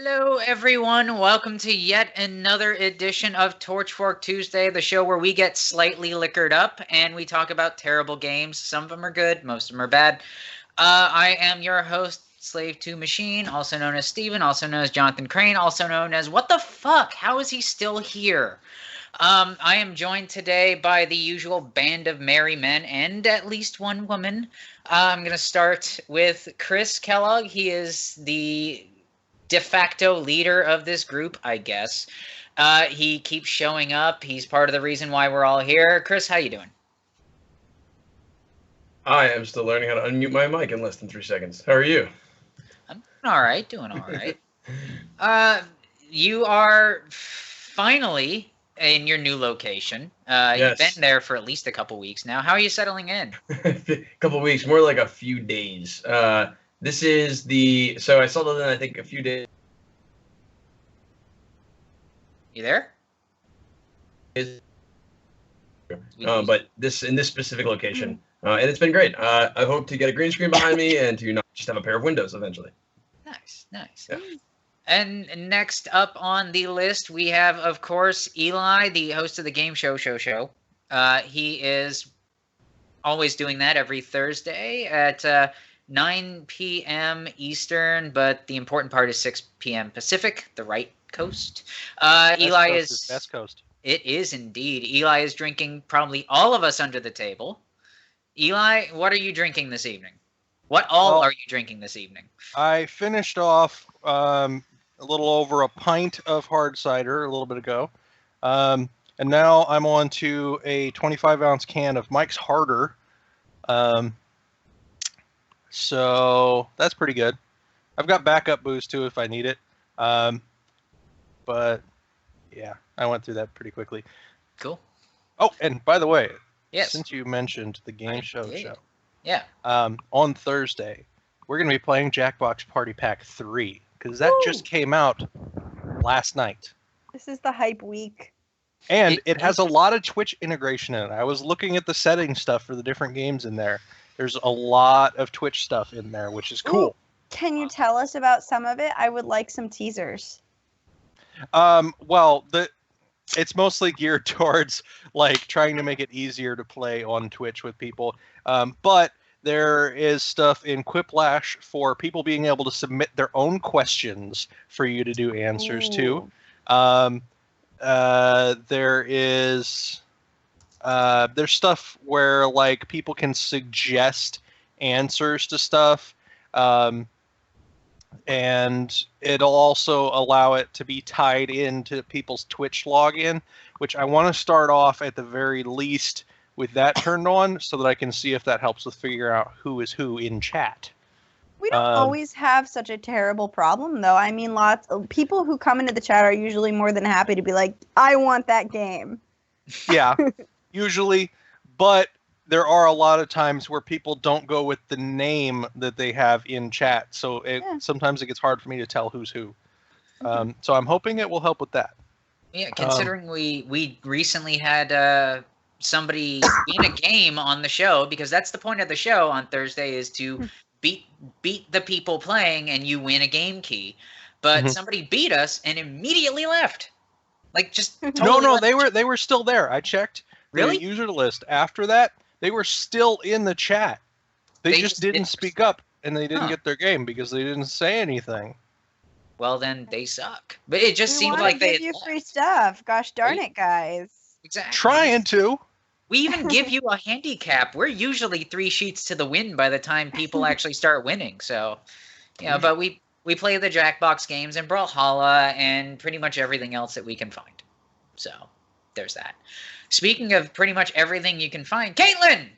Hello, everyone. Welcome to yet another edition of Torchfork Tuesday, the show where we get slightly liquored up and we talk about terrible games. Some of them are good, most of them are bad. I am your host, Slave to Machine, also known as Steven, also known as Jonathan Crane, also known as What the Fuck? How is he still here? I am joined today by the usual band of merry men and at least one woman. I'm going to start with Chris Kellogg. He is the de facto leader of this group, I guess. He keeps showing up. He's part of the reason why we're all here. Chris, how you doing? I am still learning how to unmute my mic in less than 3 seconds. How are you? I'm doing all right. You are finally in your new location. Yes. You've been there for at least a couple weeks now. How are you settling in? A couple weeks, more like a few days. This is so I settled in, I think, a few days. You there? But in this specific location, and it's been great. I hope to get a green screen behind me and to not just have a pair of windows eventually. Nice. Yeah. And next up on the list, we have, of course, Eli, the host of the game show. He is always doing that every Thursday at 9 p.m. Eastern, but the important part is 6 p.m. Pacific, the right coast. Eli is Best coast. It is indeed. Eli is drinking probably all of us under the table. Eli, what are you drinking this evening? What are you drinking this evening? I finished off a little over a pint of hard cider a little bit ago. And now I'm on to a 25-ounce can of Mike's Harder. So that's pretty good. I've got backup booze too if I need it. But yeah, I went through that pretty quickly. Cool. Oh, and by the way, yes, since you mentioned the game show, yeah, on Thursday, we're going to be playing Jackbox Party Pack 3 because that just came out last night. This is the hype week. And it has a lot of Twitch integration in it. I was looking at the settings stuff for the different games in there. There's a lot of Twitch stuff in there, which is cool. Ooh, can you tell us about some of it? I would like some teasers. Well, it's mostly geared towards like trying to make it easier to play on Twitch with people. But there is stuff in Quiplash for people being able to submit their own questions for you to do answers to. There's stuff where like people can suggest answers to stuff. And it'll also allow it to be tied into people's Twitch login, which I want to start off at the very least with that turned on so that I can see if that helps with figure out who is who in chat. We don't always have such a terrible problem, though. I mean, lots of people who come into the chat are usually more than happy to be like, I want that game. Yeah, usually. But there are a lot of times where people don't go with the name that they have in chat. So sometimes it gets hard for me to tell who's who. So I'm hoping it will help with that. Yeah, considering we recently had somebody in a game on the show, because that's the point of the show on Thursday is to beat the people playing and you win a game key. But somebody beat us and immediately left. Like just totally No, left. they were still there. I checked Really? the user list. After that, they were still in the chat. They just didn't speak up and they didn't get their game because they didn't say anything. Well, then they suck. But it just seemed want like to they give you had free left. stuff. Gosh darn it, guys. Exactly. Trying to. We even give you a handicap. We're usually 3 sheets to the win by the time people actually start winning. So, yeah, but we play the Jackbox games and Brawlhalla and pretty much everything else that we can find. So, there's that. Speaking of pretty much everything you can find, Caitlin!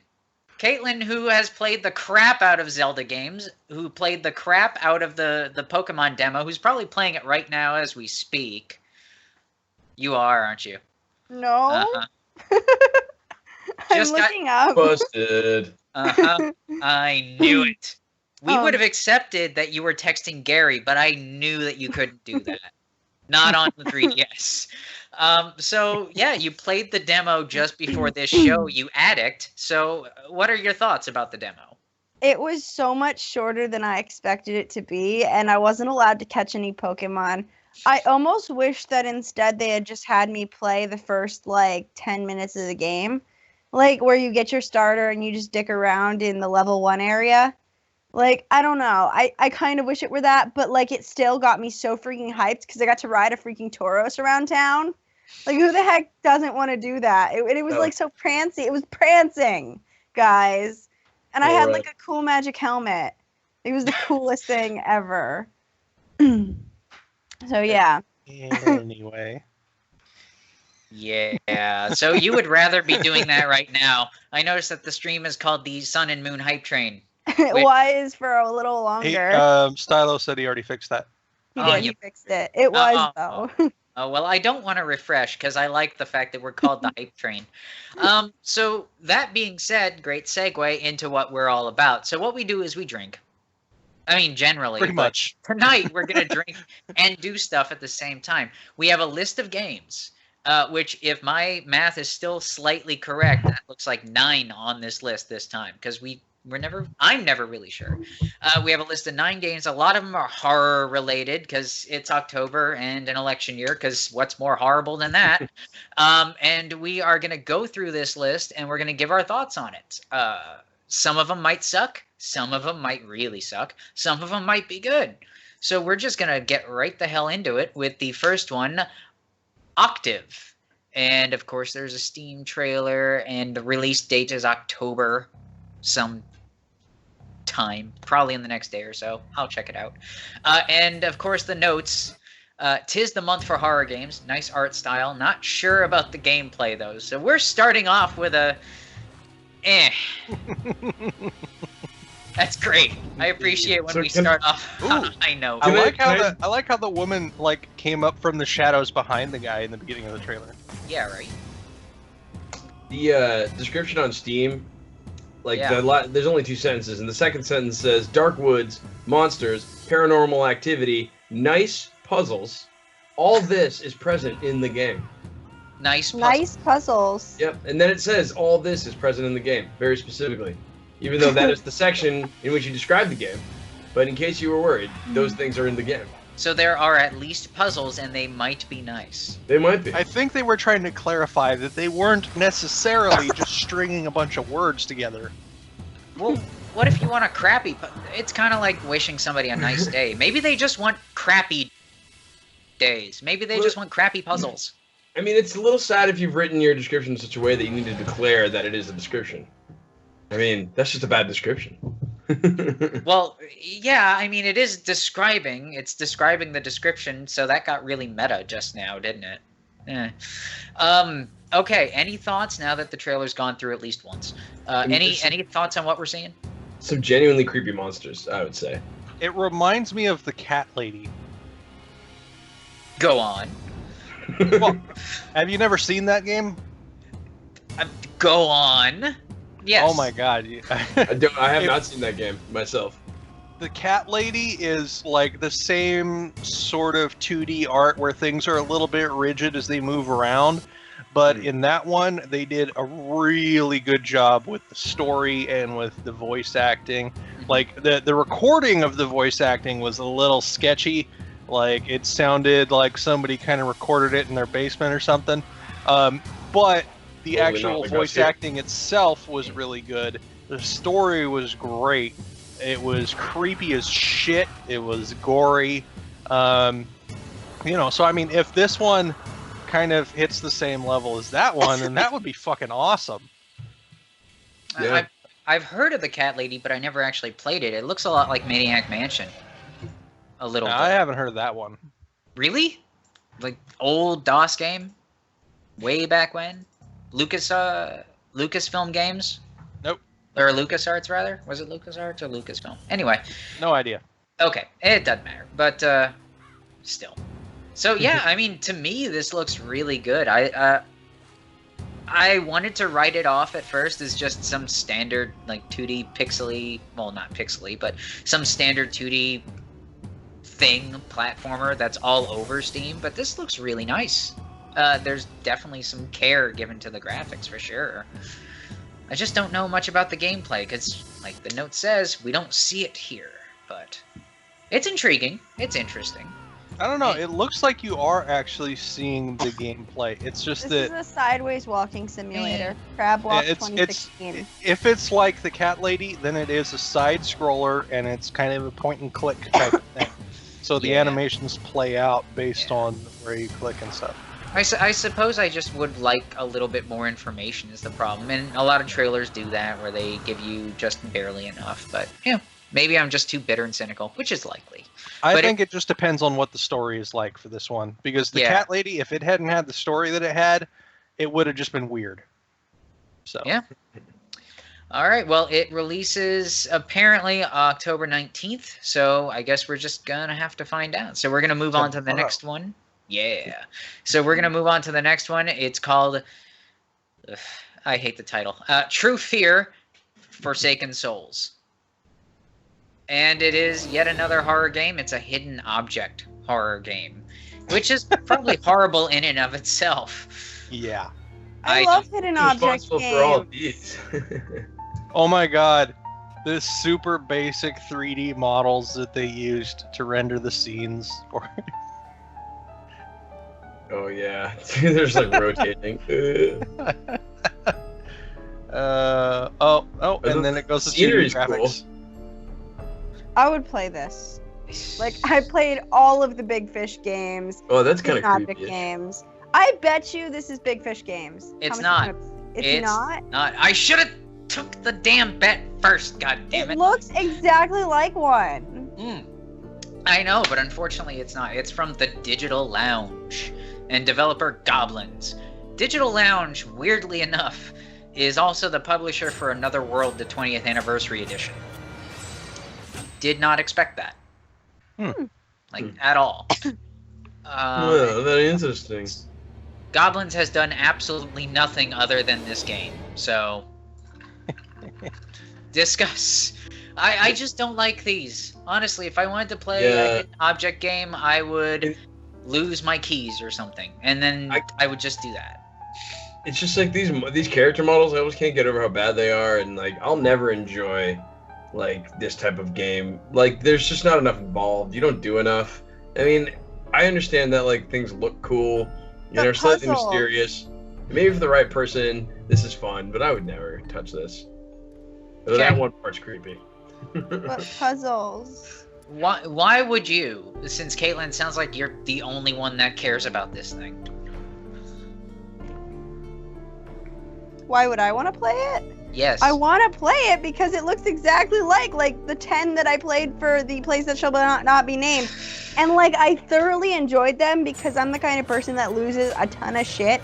Caitlin, who has played the crap out of Zelda games, who played the crap out of the Pokemon demo, who's probably playing it right now as we speak. You are, aren't you? No. Uh-huh. I'm Just got looking up. Busted. Uh-huh. I knew it. We would have accepted that you were texting Gary, but I knew that you couldn't do that. Not on the 3DS. So, yeah, you played the demo just before this show, you addict. So, what are your thoughts about the demo? It was so much shorter than I expected it to be, and I wasn't allowed to catch any Pokemon. I almost wish that instead they had just had me play the first, 10 minutes of the game. Where you get your starter and you just dick around in the level 1 area. I don't know. I kind of wish it were that, but, it still got me so freaking hyped because I got to ride a freaking Tauros around town. Who the heck doesn't want to do that? It was, so prancy. It was prancing, guys. And I had, a cool magic helmet. It was the coolest thing ever. So, yeah. Anyway. Yeah. So you would rather be doing that right now. I noticed that the stream is called the Sun and Moon Hype Train. It was for a little longer. Stylo said he already fixed that. He fixed it. It was, though. Oh, well, I don't want to refresh because I like the fact that we're called the Hype Train. So that being said, great segue into what we're all about. So what we do is we drink. I mean, generally. Pretty much. Tonight, we're going to drink and do stuff at the same time. We have a list of games, which, if my math is still slightly correct, that looks like 9 on this list this time because I'm never really sure. We have a list of 9 games. A lot of them are horror related because it's October and an election year, because what's more horrible than that? And we are going to go through this list and we're going to give our thoughts on it. Some of them might suck. Some of them might really suck. Some of them might be good. So we're just going to get right the hell into it with the first one, Octave. And of course there's a Steam trailer and the release date is October some time, probably in the next day or so. I'll check it out. And of course the notes, 'tis the month for horror games. Nice art style. Not sure about the gameplay though. So we're starting off with a That's great. I appreciate when we start off on a high note. I like how the woman came up from the shadows behind the guy in the beginning of the trailer. Yeah, right. The description on Steam, there's only 2 sentences, and the second sentence says dark woods, monsters, paranormal activity, nice puzzles. All this is present in the game. Nice puzzles. Yep, and then it says all this is present in the game, very specifically. Even though that is the section in which you describe the game. But in case you were worried, those things are in the game. So there are at least puzzles, and they might be nice. They might be. I think they were trying to clarify that they weren't necessarily just stringing a bunch of words together. Well, what if you want a crappy... It's kind of like wishing somebody a nice day. Maybe they just want crappy days. Maybe they just want crappy puzzles. I mean, it's a little sad if you've written your description in such a way that you need to declare that it is a description. I mean, that's just a bad description. Well, yeah, I mean, it is describing. It's describing the description, so that got really meta just now, didn't it? Okay, any thoughts now that the trailer's gone through at least once? Any thoughts on what we're seeing? Some genuinely creepy monsters, I would say. It reminds me of the cat lady. Go on. Well, have you never seen that game? Go on. Yes. Oh my god. I have not seen that game myself. The cat lady is like the same sort of 2D art where things are a little bit rigid as they move around. But in that one, they did a really good job with the story and with the voice acting. Like, the recording of the voice acting was a little sketchy. Like, it sounded like somebody kind of recorded it in their basement or something. But the actual voice acting itself was really good. The story was great. It was creepy as shit. It was gory. So I mean, if this one kind of hits the same level as that one, then that would be fucking awesome. Yeah. I've heard of the cat lady, but I never actually played it. It looks a lot like Maniac Mansion. A little bit. I haven't heard of that one. Really? Like old DOS game? Way back when? Lucasfilm games? Nope. Or LucasArts, rather? Was it LucasArts or Lucasfilm? Anyway. No idea. Okay, it doesn't matter. But, still. So, yeah, I mean, to me, this looks really good. I wanted to write it off at first as just some standard, 2D pixely... Well, not pixely, but some standard 2D thing, platformer that's all over Steam. But this looks really nice. There's definitely some care given to the graphics, for sure. I just don't know much about the gameplay because, like the note says, we don't see it here. But it's intriguing. It's interesting. I don't know. It looks like you are actually seeing the gameplay. It's just This that is a sideways walking simulator. Crab Walk 2016. if it's like the Cat Lady, then it is a side scroller and it's kind of a point and click type of thing. So the animations play out based on where you click and stuff. I suppose I just would like a little bit more information is the problem. And a lot of trailers do that where they give you just barely enough. But, yeah, maybe I'm just too bitter and cynical, which is likely. I think it just depends on what the story is like for this one. Because the Cat Lady, if it hadn't had the story that it had, it would have just been weird. So yeah. All right. Well, it releases apparently October 19th. So I guess we're just going to have to find out. So we're going to move on to the next one. Yeah. So we're going to move on to the next one. It's called, I hate the title, True Fear, Forsaken Souls. And it is yet another horror game. It's a hidden object horror game, which is probably horrible in and of itself. Yeah. I love hidden object games. For all of these. Oh my god. The super basic 3D models that they used to render the scenes. Oh yeah, there's like rotating. And then it goes to scenery's graphics. Cool. I would play this. Like I played all of the Big Fish games. Oh, that's kind of creepy. Games. I bet you this is Big Fish games. It's not. It's not. I should have took the damn bet first. God damn it! It looks exactly like one. I know, but unfortunately, it's not. It's from the Digital Lounge and developer Goblins. Digital Lounge, weirdly enough, is also the publisher for Another World, the 20th Anniversary Edition. Did not expect that. At all. Very interesting. Goblins has done absolutely nothing other than this game, so discuss. I just don't like these. Honestly, if I wanted to play a hidden object game, I would lose my keys or something, and then I would just do that. It's just like these character models, I always can't get over how bad they are, and like I'll never enjoy like this type of game. Like there's just not enough involved. You don't do enough. I mean, I understand that like things look cool, they're slightly mysterious. Maybe for the right person, this is fun, but I would never touch this. But that one part's creepy. But puzzles. Why would you? Since Caitlin sounds like you're the only one that cares about this thing. Why would I want to play it? Yes. I want to play it because it looks exactly like the 10 that I played for the place that shall not be named. And like I thoroughly enjoyed them because I'm the kind of person that loses a ton of shit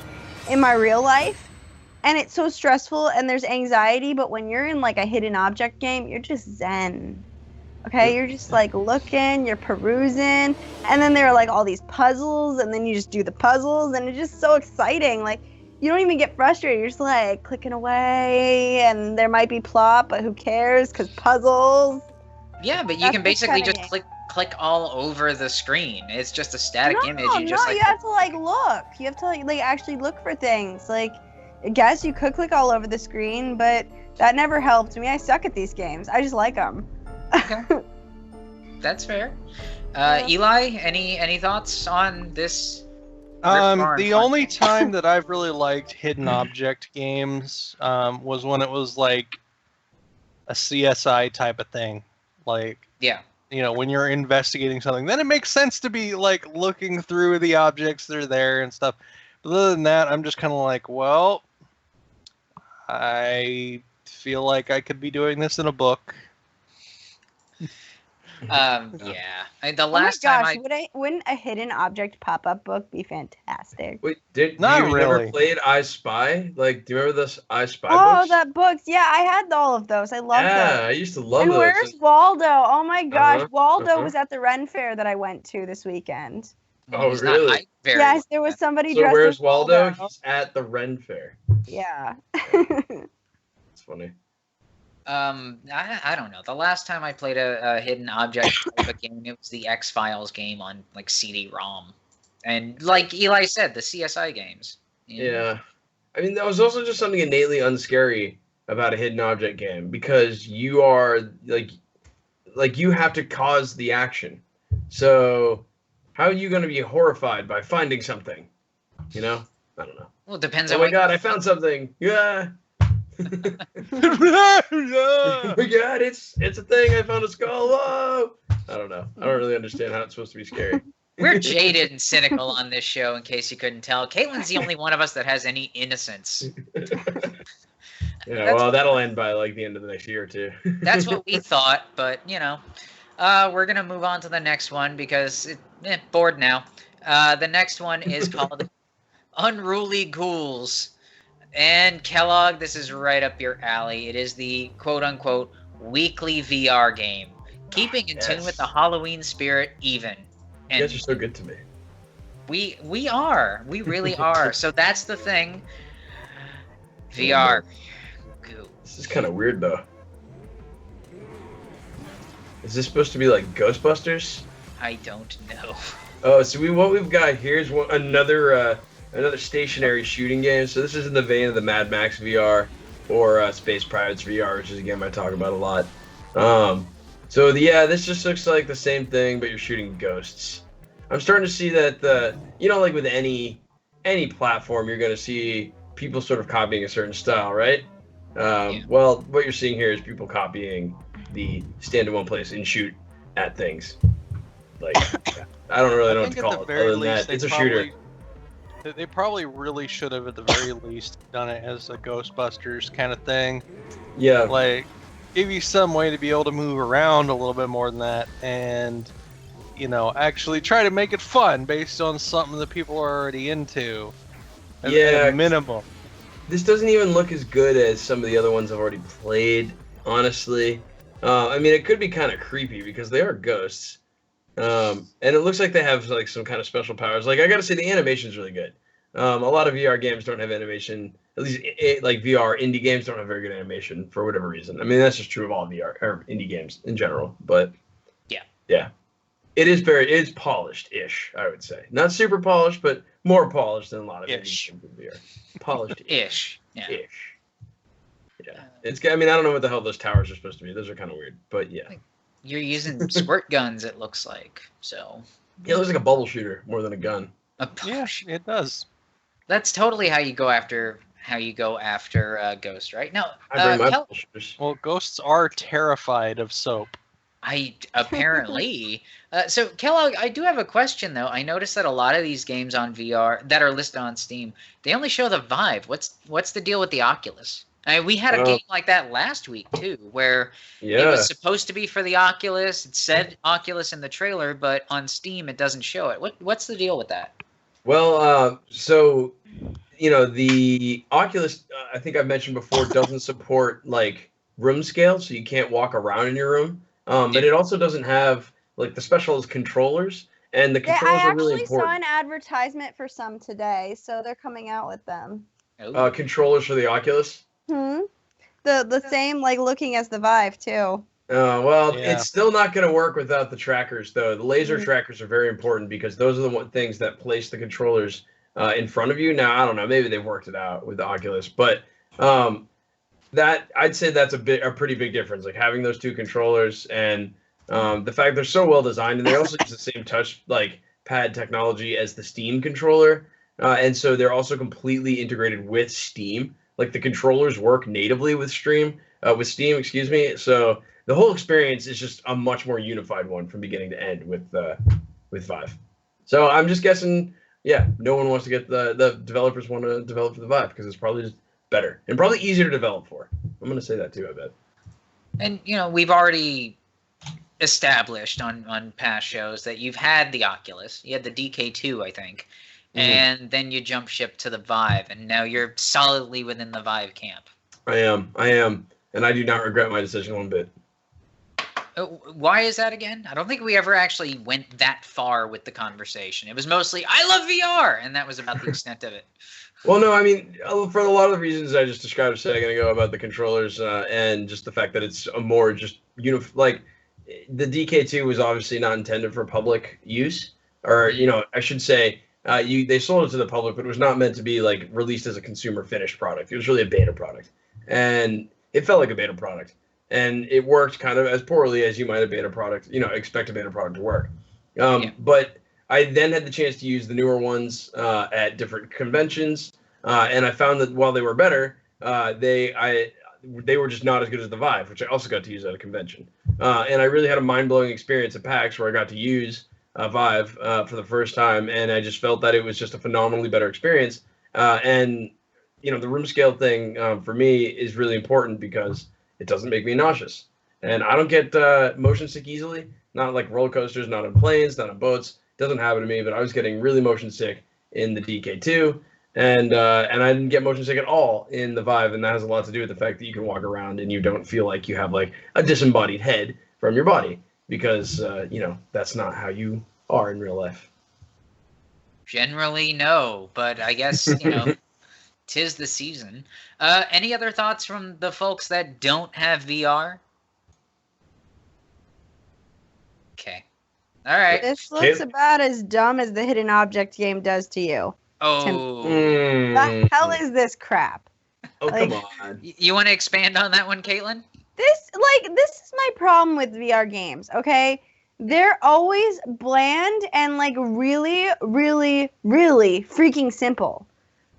in my real life. And it's so stressful and there's anxiety, but when you're in like a hidden object game, you're just zen. Okay, you're just like looking, you're perusing, and then there are like all these puzzles, and then you just do the puzzles, and it's just so exciting. Like you don't even get frustrated. You're just like clicking away, and there might be plot, but who cares? Because puzzles. Yeah, but you can basically just click all over the screen. It's just a static image. You have to like look. You have to like actually look for things. Like I guess you could click all over the screen, but that never helped me. I suck at these games. I just like them. Okay. That's fair. Eli, any thoughts on this? The only time that I've really liked hidden object games was when it was like a CSI type of thing. Like, when you're investigating something, then it makes sense to be like looking through the objects that are there and stuff. But other than that, I'm just kind of like, well, I feel like I could be doing this in a book. The last time wouldn't a hidden object pop-up book be fantastic? Wait, you ever played I Spy? Like, do you remember this I Spy books? Oh, that books. Yeah, I had all of those. I loved those. Yeah, I used to love those. And where's Waldo? Oh my gosh, Waldo was at the Ren Fair that I went to this weekend. Oh, really? Yes, there was somebody dressed as where's Waldo? He's at the Ren Fair. Yeah. It's funny. I don't know. The last time I played a hidden object type of game, it was the X-Files game on like CD-ROM, and like Eli said, the CSI games. Yeah, I mean that was also just something innately unscary about a hidden object game because you are like you have to cause the action. So how are you going to be horrified by finding something? You know? I don't know. Well, it depends Oh on my what god, I found something. Yeah. Oh my god, it's a thing. I found a skull. Whoa. I don't know. I don't really understand how it's supposed to be scary. We're jaded and cynical on this show, in case you couldn't tell. Caitlin's the only one of us that has any innocence. Yeah, well, that'll end by like the end of the next year or two. That's what we thought, but you know, we're gonna move on to the next one because bored now. The next one is called Unruly Ghouls, and Kellogg, this is right up your alley. It is the quote-unquote weekly VR game, keeping in tune with the Halloween spirit. Even. And you guys are so good to me. We really are. So that's the thing. VR. This is kind of weird though. Is this supposed to be like Ghostbusters? I don't know. Oh, so what we've got here is another stationary shooting game. So this is in the vein of the Mad Max VR or Space Pirates VR, which is a game I talk about a lot. This just looks like the same thing, but you're shooting ghosts. I'm starting to see that like with any platform, you're going to see people sort of copying a certain style, right? Well, what you're seeing here is people copying the stand in one place and shoot at things. Like, I don't really know what to call it. Other than that, it's a shooter. They probably really should have, at the very least, done it as a Ghostbusters kind of thing. Yeah. Like, give you some way to be able to move around a little bit more than that, and actually try to make it fun based on something that people are already into. At a minimum. This doesn't even look as good as some of the other ones I've already played, honestly. I mean, it could be kind of creepy because they are ghosts. And it looks like they have like some kind of special powers. Like, I gotta say, the animation's really good. A lot of VR games don't have animation. At least like VR indie games don't have very good animation for whatever reason. I mean, that's just true of all VR or indie games in general. But yeah, it's polished-ish, I would say. Not super polished, but more polished than a lot of indie games in VR. Polished-ish. Yeah. Ish. Yeah. I mean, I don't know what the hell those towers are supposed to be. Those are kind of weird, but yeah. You're using squirt guns, it looks like. So. Yeah, it looks like a bubble shooter more than a gun. Yeah, it does. That's totally how you go after Ghost, right? Now, I bring my bubble shooters. Well, ghosts are terrified of soap. Apparently. So Kellogg, I do have a question though. I noticed that a lot of these games on VR that are listed on Steam, they only show the Vive. What's the deal with the Oculus? I mean, we had a game like that last week too, where it was supposed to be for the Oculus. It said Oculus in the trailer, but on Steam it doesn't show it. What's the deal with that? Well, the Oculus, I think I've mentioned before, doesn't support like room scale, so you can't walk around in your room. But it also doesn't have like the specialized controllers, and the controllers are really important. I actually saw an advertisement for some today, so they're coming out with them. Controllers for the Oculus. The same like looking as the Vive too. It's still not going to work without the trackers, though. The laser trackers are very important because those are the things that place the controllers in front of you. Now, I don't know, maybe they've worked it out with the Oculus, but that I'd say that's a pretty big difference. Like having those two controllers and the fact they're so well designed, and they also use the same touch like pad technology as the Steam controller, and so they're also completely integrated with Steam. Like the controllers work natively with Steam, excuse me. So the whole experience is just a much more unified one from beginning to end with Vive. So I'm just guessing, no one wants to get the developers want to develop for the Vive because it's probably just better and probably easier to develop for. I'm going to say that too, I bet. And we've already established on past shows that you've had the Oculus, you had the DK2, I think. And then you jump ship to the Vive, and now you're solidly within the Vive camp. I am, and I do not regret my decision one bit. Why is that again? I don't think we ever actually went that far with the conversation. It was mostly, I love VR, and that was about the extent of it. Well, no, I mean, for a lot of the reasons I just described a second ago about the controllers and just the fact that it's a more just, like, the DK2 was obviously not intended for public use, or, I should say, they sold it to the public, but it was not meant to be like released as a consumer finished product. It was really a beta product. and it felt like a beta product. And it worked kind of as poorly as you might a beta product, expect a beta product to work. But I then had the chance to use the newer ones at different conventions, and I found that while they were better, they were just not as good as the Vive, which I also got to use at a convention. And I really had a mind-blowing experience at PAX where I got to use Vive for the first time, and I just felt that it was just a phenomenally better experience. And the room scale thing for me is really important because it doesn't make me nauseous. And I don't get motion sick easily, not like roller coasters, not on planes, not on boats. It doesn't happen to me, but I was getting really motion sick in the DK2. And I didn't get motion sick at all in the Vive, and that has a lot to do with the fact that you can walk around and you don't feel like you have like a disembodied head from your body, because that's not how you are in real life. Generally, no, but I guess tis the season. Any other thoughts from the folks that don't have VR? Okay, all right. This looks about as dumb as the hidden object game does to you. Oh, the hell is this crap? Oh, come on. You want to expand on that one, Caitlin? This is my problem with VR games, okay? They're always bland and like really, really, really freaking simple.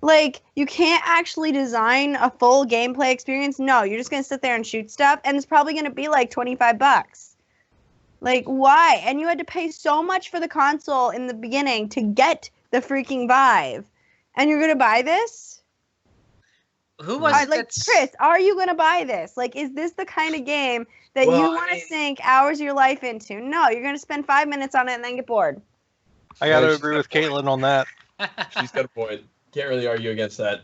Like, you can't actually design a full gameplay experience. No, you're just going to sit there and shoot stuff, and it's probably going to be like $25. Like, why? And you had to pay so much for the console in the beginning to get the freaking Vive, and you're gonna buy this? Who was it? Like, Chris, are you gonna buy this? Like, is this the kind of game that you want to sink hours of your life into? No, you're gonna spend 5 minutes on it and then get bored. I gotta agree with Caitlin on that. She's got a point. Can't really argue against that.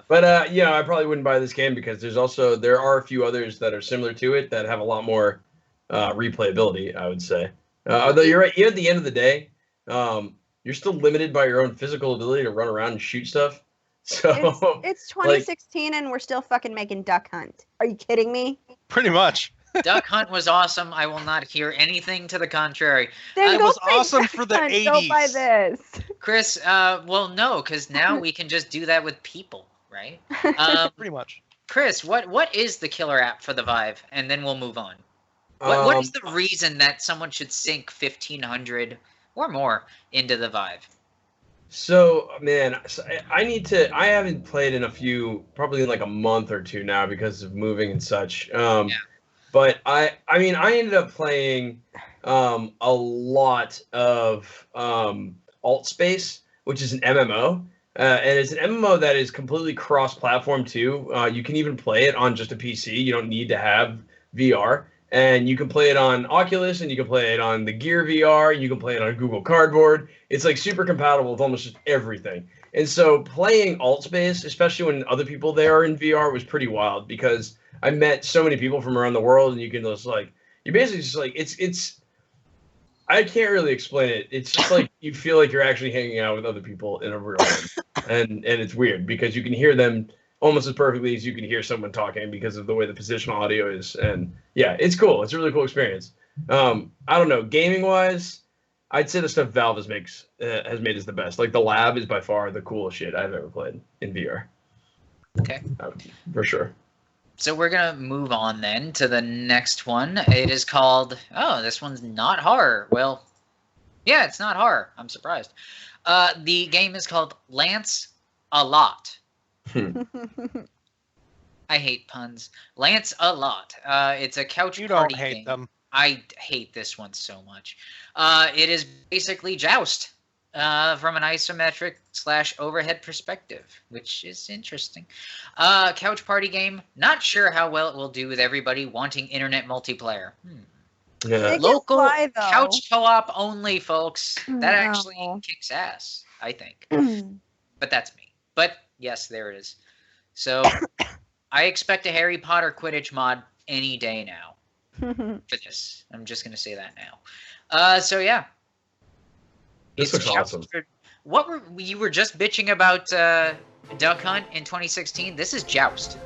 But I probably wouldn't buy this game because there are a few others that are similar to it that have a lot more replayability, I would say. Although you're right, at the end of the day, you're still limited by your own physical ability to run around and shoot stuff. So it's 2016 and we're still fucking making Duck Hunt. Are you kidding me? Pretty much. Duck Hunt was awesome. I will not hear anything to the contrary. It was awesome for the 80s. Go buy this. Chris, well, no, because now we can just do that with people, right? Pretty much. Chris, what is the killer app for the Vive? And then we'll move on. What is the reason that someone should sink $1,500 or more into the Vive? So, man, I haven't played in probably in like a month or two now because of moving and such. But I ended up playing a lot of Alt Space, which is an MMO. And it's an MMO that is completely cross-platform too. You can even play it on just a PC. You don't need to have VR. And you can play it on Oculus, and you can play it on the Gear VR, you can play it on Google Cardboard. It's like super compatible with almost just everything. And so playing Alt Space, especially when other people there are in VR, was pretty wild because I met so many people from around the world, and you can just like, you're basically just like, it's I can't really explain it. It's just like you feel like you're actually hanging out with other people in a real life. And it's weird because you can hear them almost as perfectly as you can hear someone talking because of the way the positional audio is. And yeah, it's cool. It's a really cool experience. I don't know, gaming wise, I'd say the stuff Valve has made is the best. Like the Lab is by far the coolest shit I've ever played in VR. Okay. For sure. So we're going to move on then to the next one. It is called, this one's not horror. Well, yeah, it's not horror. I'm surprised. The game is called Lance a Lot. I hate puns. Lance a Lot. It's a couch You party don't hate game. them. I hate this one so much. It is basically Joust from an isometric / overhead perspective, which is interesting. Couch party game. Not sure how well it will do with everybody wanting internet multiplayer. Yeah. Local fly, couch co-op only, folks. That No. actually kicks ass, I think. But that's me. But yes, there it is. So I expect a Harry Potter Quidditch mod any day now for this. I'm just going to say that now. So yeah. This looks awesome. You were just bitching about Duck Hunt in 2016. This is Joust.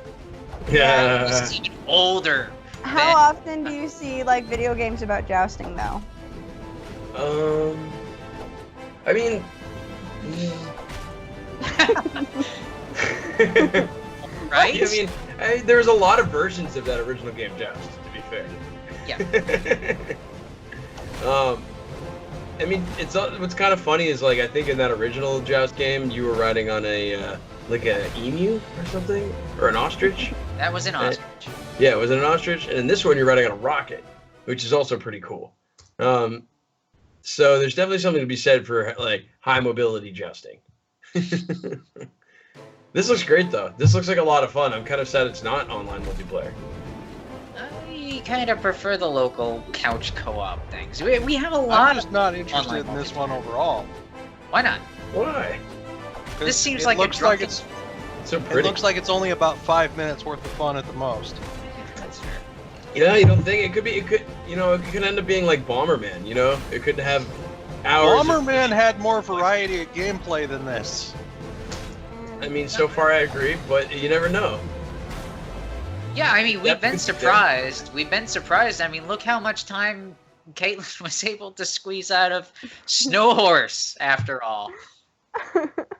Yeah. This is even older. How often do you see like video games about jousting though? I mean, Right? There's a lot of versions of that original game, Joust, to be fair. Yeah. I mean, what's kind of funny is, like, I think in that original Joust game, you were riding on a emu or something, or an ostrich. That was an ostrich. Yeah, was it an ostrich? And in this one, you're riding on a rocket, which is also pretty cool. So there's definitely something to be said for, like, high mobility jousting. This looks great, though. This looks like a lot of fun. I'm kind of sad it's not online multiplayer. I kind of prefer the local couch co-op things. We have a lot. I'm just not interested in this one overall. Why not? Why? This seems like looks a drunken... it's so pretty. It looks like it's only about 5 minutes worth of fun at the most. That's fair. Yeah, you don't think it could be? It could end up being like Bomberman. It could have hours. Bomberman had more variety of gameplay than this. I mean, so far I agree, but you never know. Yeah, I mean, we've been surprised. We've been surprised. I mean, look how much time Caitlin was able to squeeze out of Snow Horse, after all.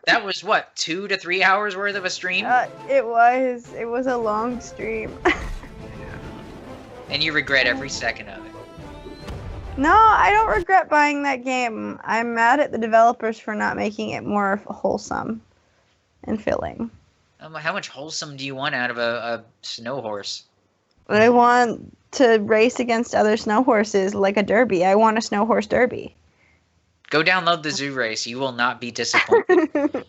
That was, what, 2 to 3 hours worth of a stream? It was. It was a long stream. And you regret every second of it. No, I don't regret buying that game. I'm mad at the developers for not making it more wholesome and filling. How much wholesome do you want out of a snow horse? But I want to race against other snow horses like a derby. I want a snow horse derby. Go download the Zoo Race. You will not be disappointed.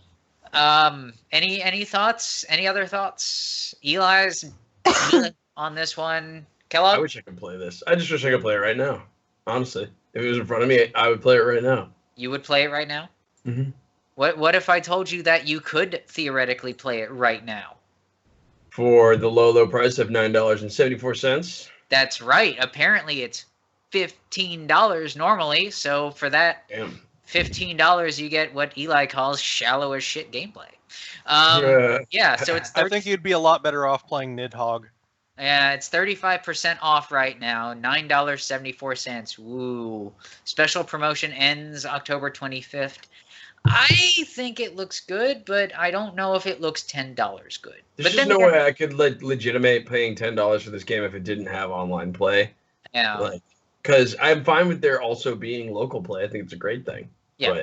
Any thoughts? Any other thoughts? Eli's on this one? Kellogg? I wish I could play this. I just wish I could play it right now. Honestly, if it was in front of me, I would play it right now. You would play it right now? Mm-hmm. What if I told you that you could theoretically play it right now? For the low price of $9.74. That's right. Apparently it's $15 normally. So for that $15, you get what Eli calls shallow as shit gameplay. Yeah, so it's. I think you'd be a lot better off playing Nidhogg. Yeah, it's 35% off right now. $9.74. Woo! Special promotion ends October 25th. I think it looks good, but I don't know if it looks $10 good. There's just no way I could legitimate paying $10 for this game if it didn't have online play. Yeah. Because I'm fine with there also being local play. I think it's a great thing. Yeah.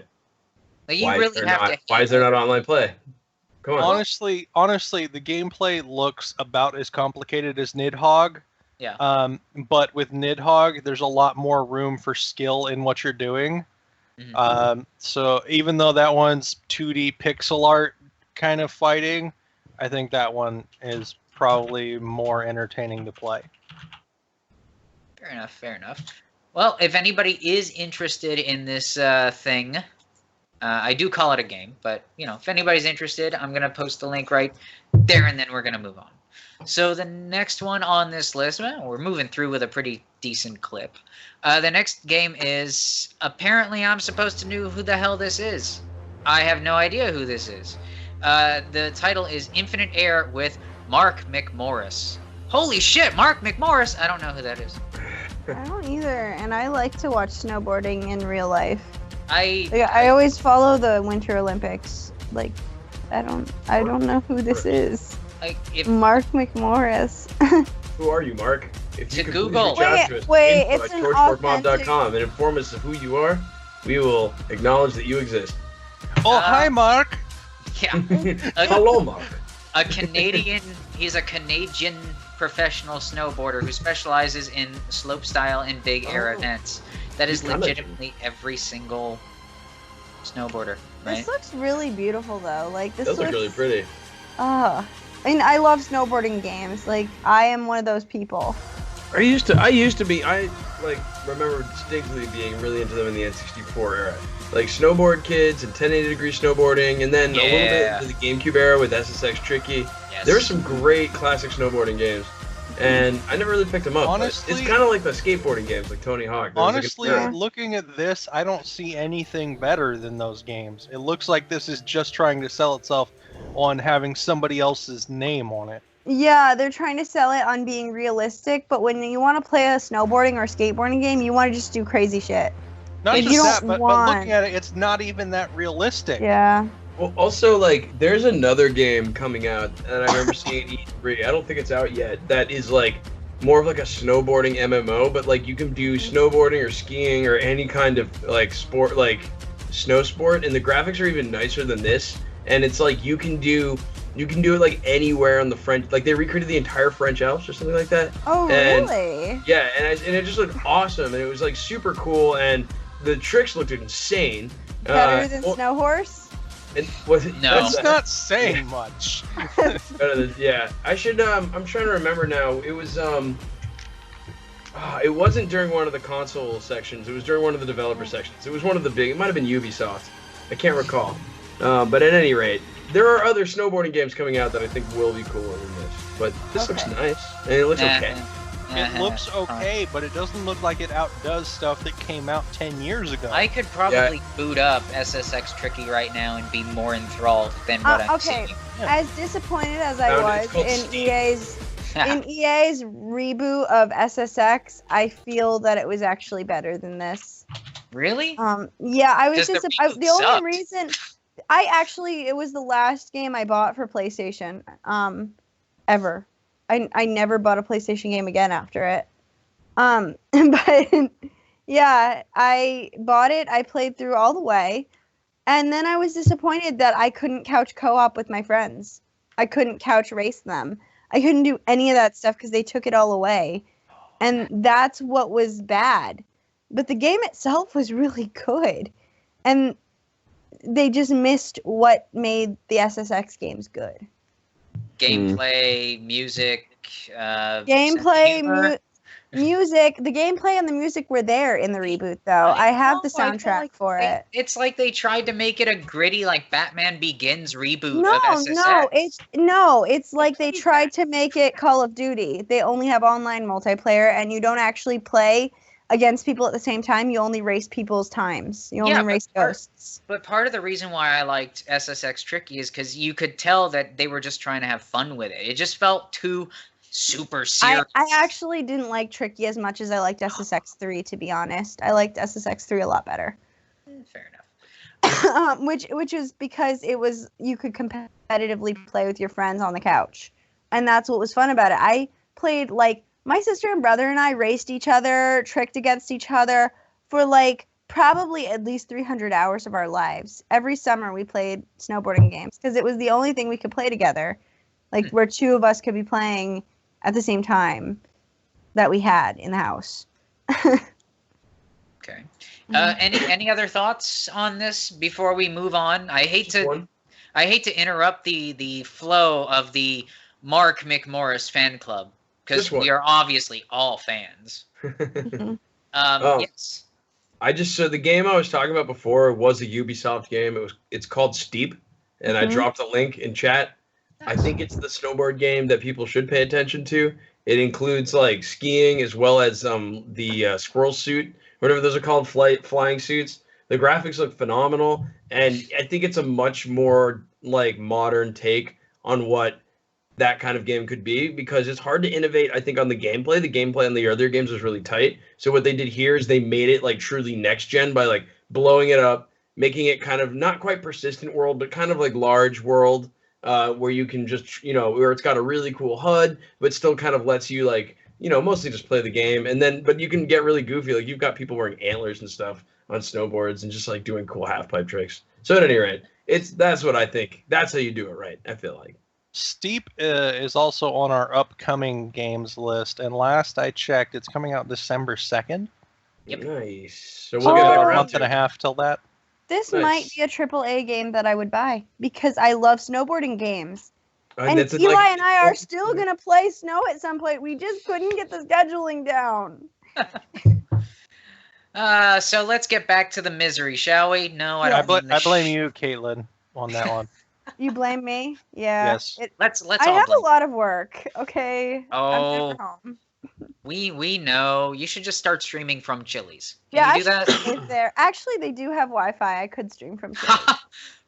But you really have to. Why is there not online play? Come on. Honestly, the gameplay looks about as complicated as Nidhogg. Yeah. But with Nidhogg, there's a lot more room for skill in what you're doing. Mm-hmm. So even though that one's 2D pixel art kind of fighting, I think that one is probably more entertaining to play. Fair enough. Well, if anybody is interested in this thing, I do call it a game, but if anybody's interested, I'm gonna post the link right there, and then we're gonna move on. So the next one on this list, we're moving through with a pretty decent clip. The next game is, apparently I'm supposed to know who the hell this is. I have no idea who this is. The title is Infinite Air with Mark McMorris. Holy shit, Mark McMorris! I don't know who that is. I don't either, and I like to watch snowboarding in real life. I always follow the Winter Olympics. I don't know who this is. Mark McMorris. Who are you, Mark? If you To could Google. Wait, it's an torchforkmob.com and inform us of who you are, we will acknowledge that you exist. Oh, hi, Mark. Yeah. Hello, Mark. He's a Canadian professional snowboarder who specializes in slopestyle and big air events. That is legitimately every single snowboarder, right? This looks really beautiful, though. This looks really pretty. I love snowboarding games. I am one of those people. I remember distinctly being really into them in the N64 era. Snowboard Kids and 1080-degree snowboarding, and then a little bit of the GameCube era with SSX Tricky. Yes. There were some great classic snowboarding games, and I never really picked them up. Honestly, it's kind of like the skateboarding games, like Tony Hawk. Honestly, looking at this, I don't see anything better than those games. It looks like this is just trying to sell itself on having somebody else's name on it. Yeah, they're trying to sell it on being realistic, but when you want to play a snowboarding or skateboarding game, you want to just do crazy shit. Not just that, but looking at it, it's not even that realistic. Yeah. Well, also, like, there's another game coming out, and I remember seeing E3. I don't think it's out yet. That is like more of like a snowboarding MMO, but like you can do snowboarding or skiing or any kind of like sport, like snow sport, and the graphics are even nicer than this. And it's like you can do it like anywhere on the French. Like they recreated the entire French Alps or something like that. Oh, And, really? yeah, and it just looked awesome, and it was like super cool, and the tricks looked insane. Better than Snow Horse? And was it, No. That's not saying much. Yeah, I should. I'm trying to remember now. It was it wasn't during one of the console sections. It was during one of the developer sections. It was one of the big. It might have been Ubisoft. I can't recall. But at any rate, there are other snowboarding games coming out that I think will be cooler than this. But this looks nice, and it looks okay. It looks okay, but it doesn't look like it outdoes stuff that came out 10 years ago. I could probably boot up SSX Tricky right now and be more enthralled than what I'm okay. seeing. As disappointed as I was in Steam. EA's reboot of SSX, I feel that it was actually better than this. Really? Yeah, I was Because just the reboot the only sucked. reason it was the last game I bought for PlayStation ever. I never bought a PlayStation game again after it. But yeah, I bought it. I played through all the way. And then I was disappointed that I couldn't couch co-op with my friends. I couldn't couch race them. I couldn't do any of that stuff because they took it all away. And that's what was bad. But the game itself was really good. And they just missed what made the SSX games good. Gameplay, music, Gameplay, music. The gameplay and the music were there in the reboot, though. I have the soundtrack for it. It's like they tried to make it a gritty, like Batman Begins reboot of SSX. It's like they tried to make it Call of Duty. They only have online multiplayer, and you don't actually play against people at the same time. You only race people's times. You only race ghosts. But part of the reason why I liked SSX Tricky is because you could tell that they were just trying to have fun with it. It just felt too super serious. I actually didn't like Tricky as much as I liked SSX 3, to be honest. I liked SSX 3 a lot better. Fair enough. Which is because you could competitively play with your friends on the couch. And that's what was fun about it. I played, like, my sister and brother and I raced each other, tricked against each other for like probably at least 300 hours of our lives. Every summer we played snowboarding games because it was the only thing we could play together, like where two of us could be playing at the same time that we had in the house. Okay. Any other thoughts on this before we move on? I hate to interrupt the flow of the Mark McMorris fan club. Because we are obviously all fans. Yes. So the game I was talking about before was a Ubisoft game. It's called Steep, and I dropped a link in chat. I think it's the snowboard game that people should pay attention to. It includes like skiing as well as the squirrel suit, whatever those are called, flying suits. The graphics look phenomenal, and I think it's a much more like modern take on what that kind of game could be, because it's hard to innovate, I think, on the gameplay. The gameplay on the other games was really tight. So what they did here is they made it like truly next gen by like blowing it up, making it kind of not quite persistent world, but kind of like large world, where you can just, where it's got a really cool HUD, but still kind of lets you like, mostly just play the game. And then, but you can get really goofy. Like you've got people wearing antlers and stuff on snowboards and just like doing cool half pipe tricks. So at any rate, that's what I think. That's how you do it right, I feel like. Steep is also on our upcoming games list, and last I checked, it's coming out December 2nd. Yep. Nice. So we'll get back a around month to and a it. half till that. This Nice. might be a AAA game that I would buy because I love snowboarding games. And that's Eli like- and I are still going to play snow at some point. We just couldn't get the scheduling down. So let's get back to the misery, shall we? No, I Yeah. don't. I blame you, Caitlin, on that one. You blame me? Yeah. Yes. Let's I all have blame. a lot of work, okay? Oh. I'm never home. We know. You should just start streaming from Chili's. Can Yeah, you do that? If there actually they do have Wi-Fi. I could stream from Chili's.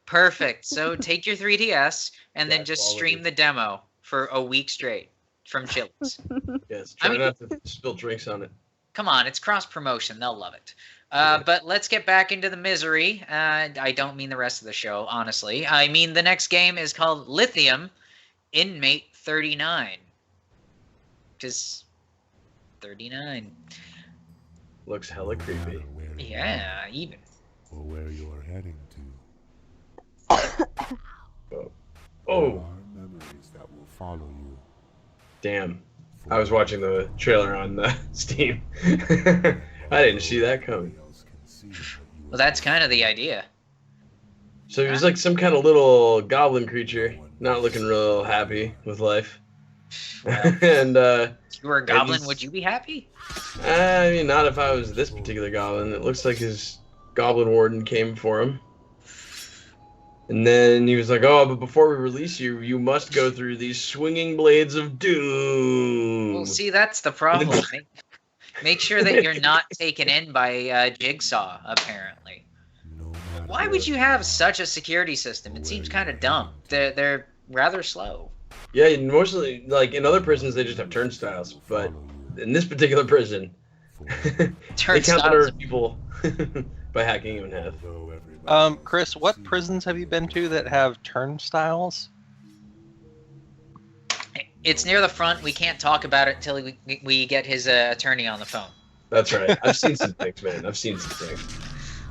Perfect. So take your 3DS and then Yeah, just quality. stream the demo for a week straight from Chili's. Yes, I try mean- not to spill drinks on it. Come on, it's cross promotion. They'll love it. But let's get back into the misery. I don't mean the rest of the show, honestly. I mean the next game is called Lithium, Inmate 39. Just 39. Looks hella creepy. Yeah, even. Or where you're heading to. Oh, There are memories that will follow you. damn. I was watching the trailer on Steam. I didn't see that coming. Well, that's kind of the idea. So he was like some kind of little goblin creature, not looking real happy with life. Well, And if you were a goblin, he's- would you be happy? I mean, not if I was this particular goblin. It looks like his goblin warden came for him. And then he was like, oh, but before we release you, you must go through these swinging blades of doom. Well, see, that's the problem. Make sure that you're not taken in by Jigsaw, apparently. Why would you have such a security system? It seems kind of dumb. They're rather slow. Yeah, and mostly, like, in other prisons, they just have turnstiles. But in this particular prison, they count the number of people by hacking you in half. Chris, what prisons have you been to that have turnstiles? It's near the front. We can't talk about it until we get his attorney on the phone. That's right. I've seen some things, man. I've seen some things.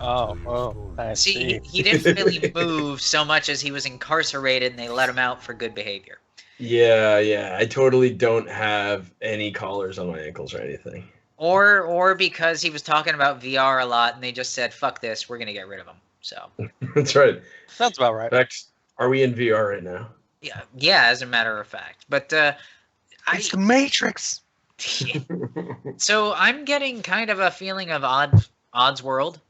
I See, see. he didn't really move so much as he was incarcerated, and they let him out for good behavior. Yeah. I totally don't have any collars on my ankles or anything. Or because he was talking about VR a lot, and they just said, "Fuck this, we're gonna get rid of him." So That's right. Sounds about right. In fact, are we in VR right now? yeah, as a matter of fact. But It's the Matrix. So I'm getting kind of a feeling of Odds World.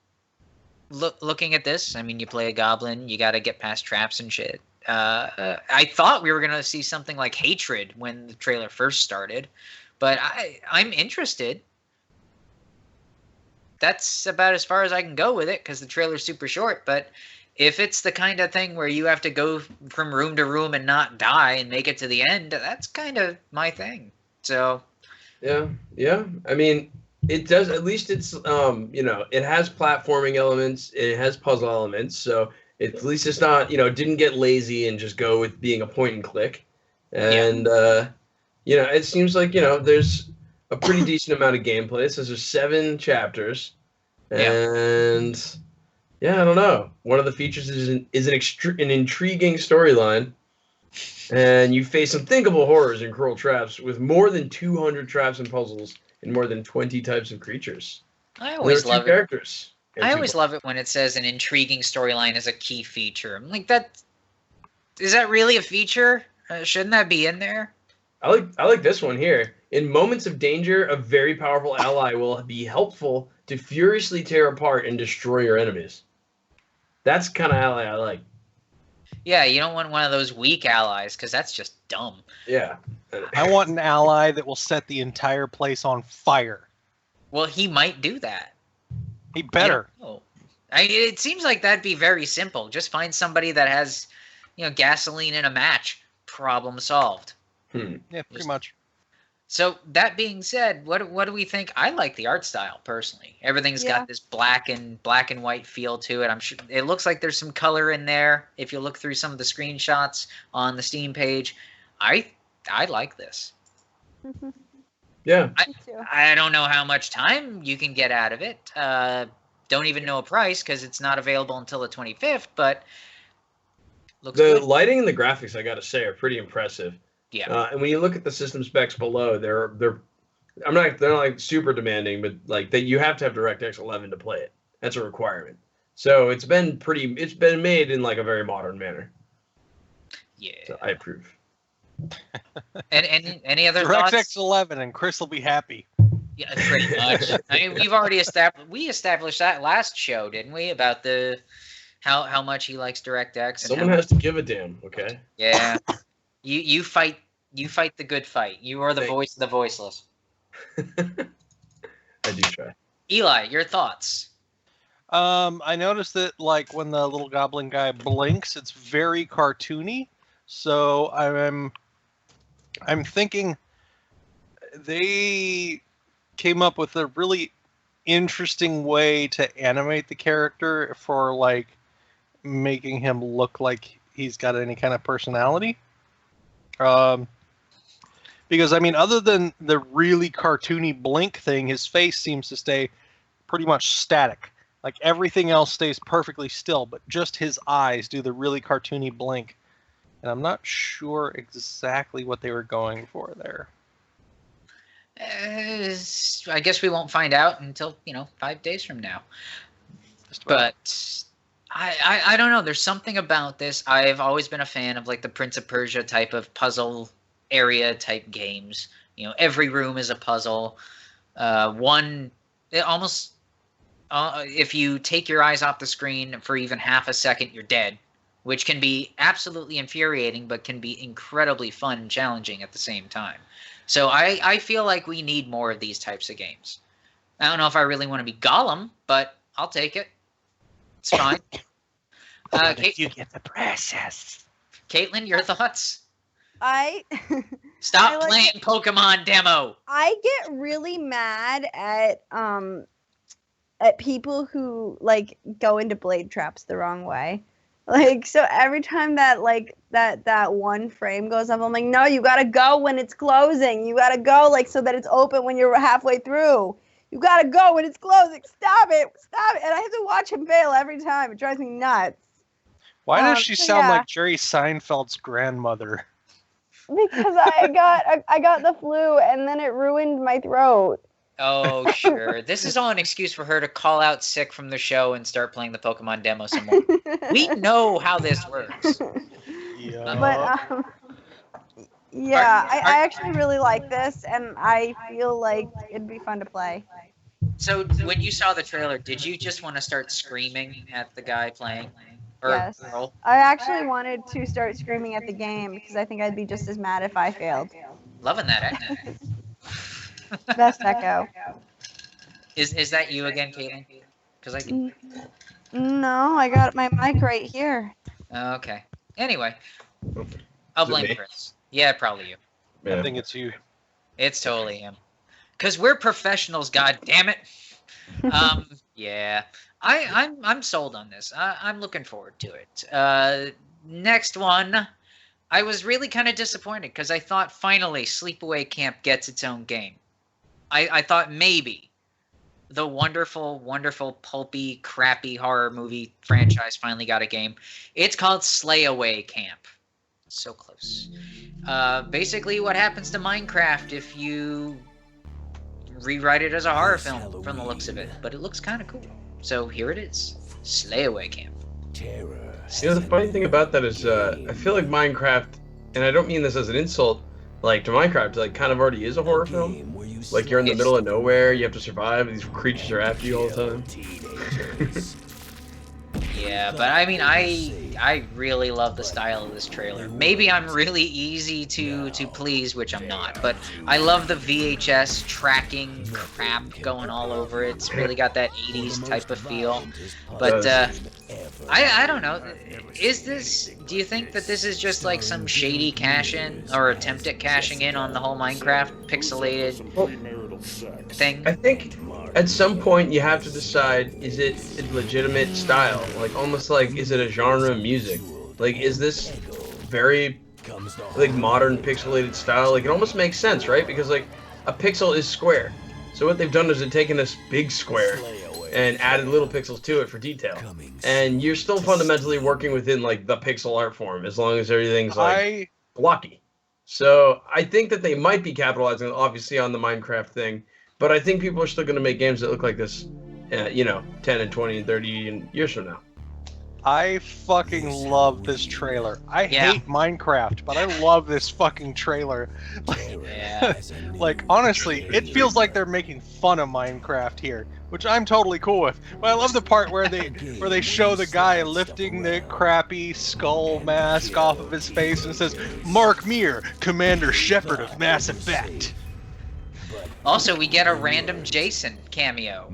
Looking at this, I mean, you play a goblin, you got to get past traps and shit. I thought we were gonna see something like Hatred when the trailer first started, but I'm interested. That's about as far as I can go with it because the trailer's super short. But if it's the kind of thing where you have to go from room to room and not die and make it to the end, that's kind of my thing. So Yeah. I mean, it does. At least it's it has platforming elements. It has puzzle elements. So at least it's not didn't get lazy and just go with being a point and click. And it seems like there's a pretty decent amount of gameplay. It says there's 7 chapters, and I don't know. One of the features is an intriguing storyline, and you face unthinkable horrors and cruel traps with more than 200 traps and puzzles and more than 20 types of creatures. I always love it. Characters. I always love it when it says an intriguing storyline is a key feature. I'm like, is that really a feature? Shouldn't that be in there? I like this one here. In moments of danger, a very powerful ally will be helpful to furiously tear apart and destroy your enemies. That's the kind of ally I like. Yeah, you don't want one of those weak allies because that's just dumb. Yeah. I want an ally that will set the entire place on fire. Well, he might do that. He better. It seems like that'd be very simple. Just find somebody that has, gasoline in a match. Problem solved. Yeah, pretty much. So that being said, what do we think? I like the art style personally. Everything's got this black and white feel to it. I'm sure it looks like there's some color in there. If you look through some of the screenshots on the Steam page, I like this. Yeah. I don't know how much time you can get out of it. Don't even know a price because it's not available until the 25th. But looks good. Lighting and the graphics, I got to say, are pretty impressive. Yeah. And when you look at the system specs below, they're not like super demanding, but like that you have to have DirectX 11 to play it. That's a requirement. So it's been made in like a very modern manner. Yeah. So I approve. And any other thoughts? DirectX 11 and Chris will be happy. Yeah, pretty much. I mean, we've already established that last show, didn't we? About how much he likes DirectX. Someone has to give a damn, okay? Yeah. You fight the good fight. You are the voice of the voiceless. I do try. Eli, your thoughts? I noticed that like when the little goblin guy blinks, it's very cartoony. So I'm thinking they came up with a really interesting way to animate the character for like making him look like he's got any kind of personality. Because I mean, other than the really cartoony blink thing, his face seems to stay pretty much static. Like everything else stays perfectly still, but just his eyes do the really cartoony blink. And I'm not sure exactly what they were going for there. I guess we won't find out until 5 days from now. But I don't know. There's something about this. I've always been a fan of like the Prince of Persia type of puzzle area type games. Every room is a puzzle. If you take your eyes off the screen for even half a second, you're dead, which can be absolutely infuriating, but can be incredibly fun and challenging at the same time. So I feel like we need more of these types of games. I don't know if I really want to be Gollum, but I'll take it. It's fine. You get the process. Caitlin, your thoughts? I Stop like playing Pokemon demo. I get really mad at people who like go into blade traps the wrong way. Like, so every time that like that one frame goes up, I'm like, no, you gotta go when it's closing. You gotta go like so that it's open when you're halfway through. You gotta go when it's closing. Stop it. And I have to watch him fail every time. It drives me nuts. Why does she sound yeah. like Jerry Seinfeld's grandmother? Because I got the flu and then it ruined my throat. Oh, sure. This is all an excuse for her to call out sick from the show and start playing the Pokemon demo some more. We know how this works. Yeah. But yeah, I actually really like this, and I feel like it'd be fun to play. So when you saw the trailer, did you just want to start screaming at the guy playing? Or Yes. girl? I actually wanted to start screaming at the game because I think I'd be just as mad if I failed. Loving that, Echo. Best Echo. Is that you again, Caitlin? Because I can... No, I got my mic right here. Okay. Anyway, I'll blame me? Chris. Yeah, probably you. I think it's you. It's totally him. Because we're professionals, god damn it. Yeah. I'm sold on this. I'm looking forward to it. Next one. I was really kind of disappointed because I thought finally Sleepaway Camp gets its own game. I thought maybe the wonderful, wonderful, pulpy, crappy horror movie franchise finally got a game. It's called Slayaway Camp. So close. Basically what happens to Minecraft if you rewrite it as a horror film from the looks of it. But it looks kind of cool. So here it is. Slayaway Camp. The funny thing about that is I feel like Minecraft, and I don't mean this as an insult, like to Minecraft, like kind of already is a horror film. Like you're in the middle of nowhere, you have to survive, these creatures are after you all the time. Yeah, but I mean, I really love the style of this trailer. Maybe I'm really easy to please, which I'm not, but I love the VHS tracking crap going all over it. It's really got that 80s type of feel. But I don't know. Do you think that this is just like some shady cash-in or attempt at cashing in on the whole Minecraft pixelated thing? I think at some point you have to decide, is it a legitimate style? Like almost like, is it a genre of music? Like, is this very like modern pixelated style? Like it almost makes sense, right? Because like a pixel is square. So what they've done is they've taken this big square and added little pixels to it for detail. And you're still fundamentally working within like the pixel art form as long as everything's like blocky. So I think that they might be capitalizing obviously on the Minecraft thing, but I think people are still going to make games that look like this, 10 and 20 and 30 years from now. I fucking love this trailer. I hate Minecraft, but I love this fucking trailer. Like honestly, it feels like they're making fun of Minecraft here, which I'm totally cool with. But I love the part where they show the guy lifting the crappy skull mask off of his face and says, "Mark Meer, Commander Shepard of Mass Effect." Also, we get a random Jason cameo.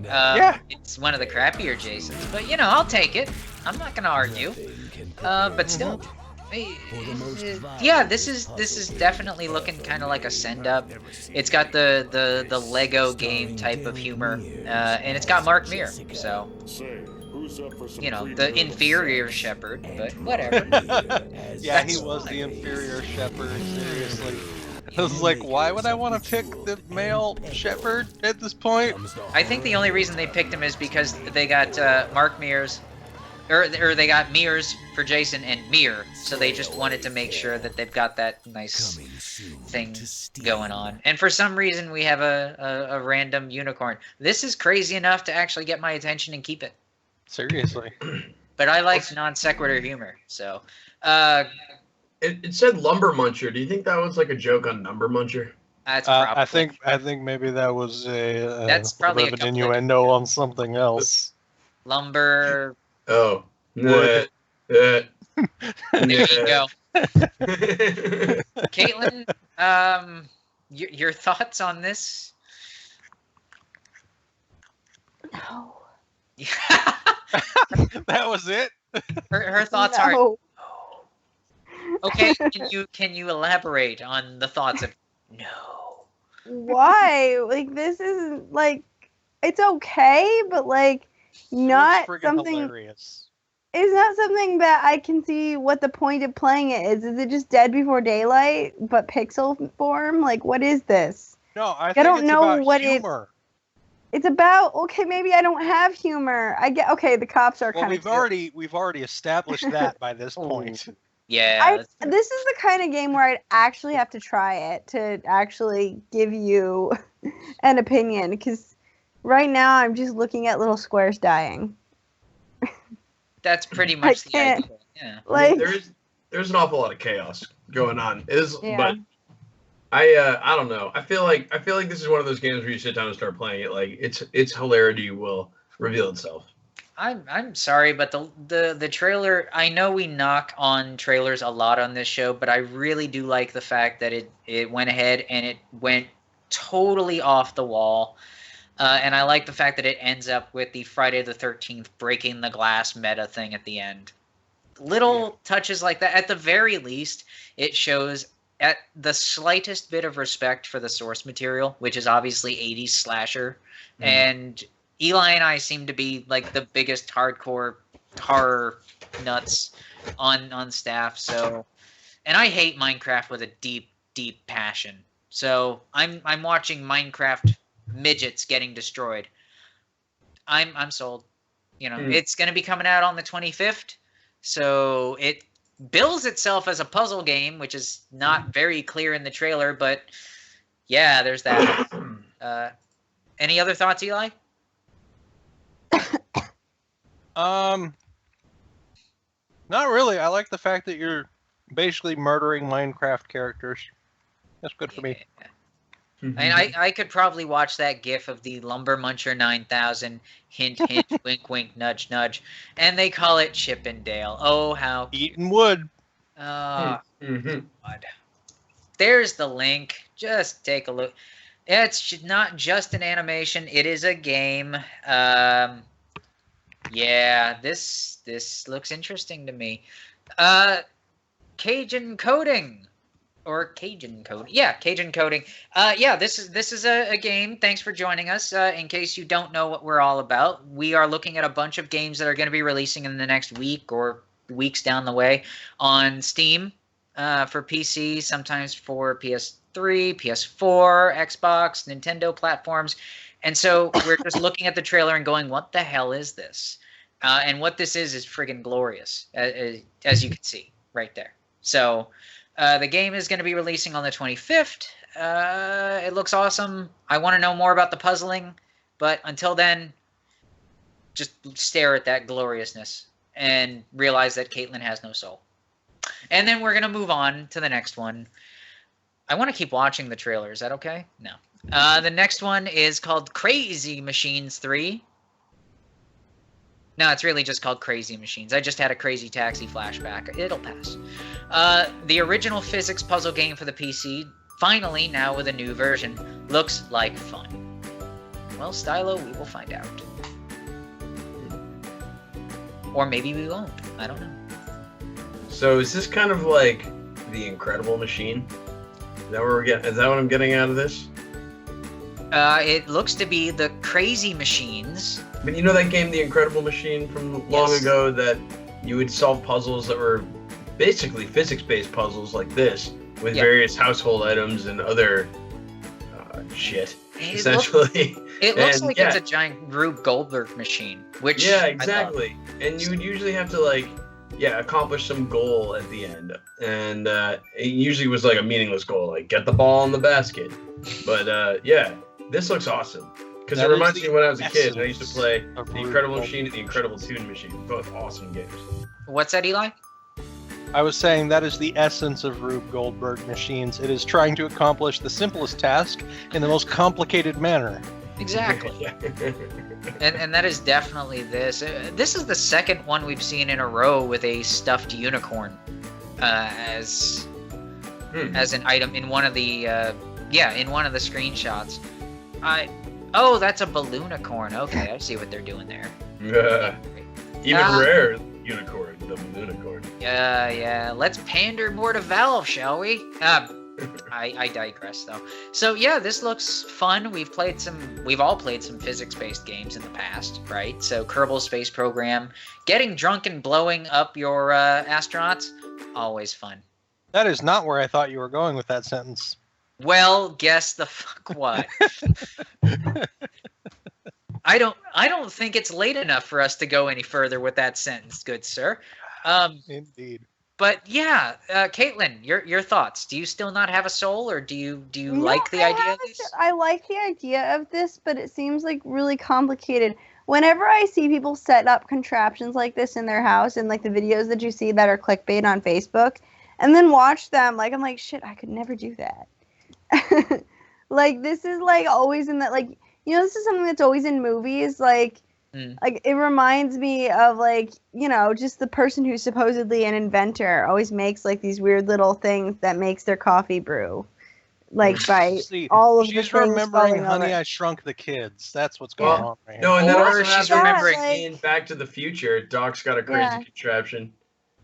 It's one of the crappier Jasons, but I'll take it. I'm not gonna argue. But still, Yeah, this is definitely looking kind of like a send up. It's got the Lego game type of humor, and it's got Mark Meer, so you know, the inferior shepherd, but whatever. Yeah, he was the inferior shepherd. Seriously, I was like, why would I want to pick the male shepherd at this point? I think the only reason they picked him is because they got Mark Mears. Or they got Mears for Jason and Mir, so they just wanted to make sure that they've got that nice thing going on. And for some reason, we have a random unicorn. This is crazy enough to actually get my attention and keep it. Seriously. But I like non sequitur humor, so. It said Lumber Muncher. Do you think that was like a joke on Number Muncher? That's probably. I think maybe that was That's probably an innuendo on something else. Lumber. Oh. There you go. Caitlin, your thoughts on this? No. That was it? Her thoughts are okay. Can you elaborate on the thoughts of no? Why? Like, this isn't like, it's okay, but like not something. Hilarious. It's not something that I can see what the point of playing it is. Is it just Dead Before Daylight but pixel form? Like, what is this? No, I don't it's know about what humor. It's about. Okay, maybe I don't have humor. I get. Okay, the cops are kind of. We've already established that by this point. Yeah. This is the kind of game where I'd actually have to try it to actually give you an opinion, because right now I'm just looking at little squares dying. That's pretty much the idea. Yeah. Like, I mean, there's an awful lot of chaos going on. Yeah. But I don't know. I feel like this is one of those games where you sit down and start playing it. Like its hilarity will reveal itself. I'm sorry, but the trailer. I know we knock on trailers a lot on this show, but I really do like the fact that it went ahead and it went totally off the wall. And I like the fact that it ends up with the Friday the 13th breaking the glass meta thing at the end. Little touches like that. At the very least, it shows at the slightest bit of respect for the source material, which is obviously 80s slasher. Mm. And Eli and I seem to be like the biggest hardcore horror nuts on staff. So, and I hate Minecraft with a deep, deep passion. So I'm watching Minecraft midgets getting destroyed. I'm sold. You know, it's going to be coming out on the 25th. So it bills itself as a puzzle game, which is not very clear in the trailer, but yeah, there's that. Any other thoughts, Eli? Not really. I like the fact that you're basically murdering Minecraft characters. That's good for me. And I could probably watch that gif of the Lumber Muncher 9000, hint, hint, wink, wink, nudge, nudge. And they call it Chippendale. Oh, how... Eating wood. God. There's the link. Just take a look. It's not just an animation. It is a game. Yeah, this looks interesting to me. Cajun coding. Or Cajun coding. Yeah, Cajun coding. Yeah, this is a game. Thanks for joining us. In case you don't know what we're all about, we are looking at a bunch of games that are going to be releasing in the next week or weeks down the way on Steam for PC, sometimes for PS3, PS4, Xbox, Nintendo platforms. And so we're just looking at the trailer and going, what the hell is this? And what this is friggin' glorious, as you can see right there. So... the game is going to be releasing on the 25th. It looks awesome. I want to know more about the puzzling, but until then, just stare at that gloriousness and realize that Caitlin has no soul. And then we're going to move on to the next one. I want to keep watching the trailer. Is that okay? No. The next one is called Crazy Machines 3. No, it's really just called Crazy Machines. I just had a Crazy Taxi flashback. It'll pass. The original physics puzzle game for the PC, finally now with a new version, looks like fun. Well, Stylo, we will find out. Or maybe we won't. I don't know. So is this kind of like the Incredible Machine? Is that what I'm getting out of this? It looks to be the Crazy Machines. But you know that game, The Incredible Machine, from long ago, that you would solve puzzles that were basically physics-based puzzles like this, with various household items and other shit, essentially. It looks like it's a giant Rube Goldberg machine, which yeah, exactly. And you would usually have to like accomplish some goal at the end, and it usually was like a meaningless goal, like get the ball in the basket. But this looks awesome because it reminds me when I was a kid. I used to play The Incredible Machine and The Incredible Toon Machine, both awesome games. What's that, Eli? I was saying that is the essence of Rube Goldberg machines. It is trying to accomplish the simplest task in the most complicated manner. Exactly. and that is definitely this. This is the second one we've seen in a row with a stuffed unicorn as an item in one of the screenshots. Oh, that's a balloonicorn. Okay, I see what they're doing there. Even rare unicorn, the balloonicorn. Yeah. Let's pander more to Valve, shall we? I digress though. So yeah, this looks fun. We've all played some physics-based games in the past, right? So Kerbal Space Program, getting drunk and blowing up your astronauts, always fun. That is not where I thought you were going with that sentence. Well, guess the fuck what? I don't think it's late enough for us to go any further with that sentence, good sir. Indeed. But yeah, Caitlin, your thoughts? Do you still not have a soul, or do you like the idea of this? I like the idea of this, but it seems like really complicated. Whenever I see people set up contraptions like this in their house, and like the videos that you see that are clickbait on Facebook, and then watch them, like I'm like, shit, I could never do that. Like this is like always in that, like, you know, this is something that's always in movies, like it reminds me of, like, you know, just the person who's supposedly an inventor always makes like these weird little things that makes their coffee brew, like by all of the things. She's remembering Honey, over. I Shrunk the Kids. That's what's going on right No, and then or also she's remembering like, in Back to the Future, Doc's got a crazy contraption.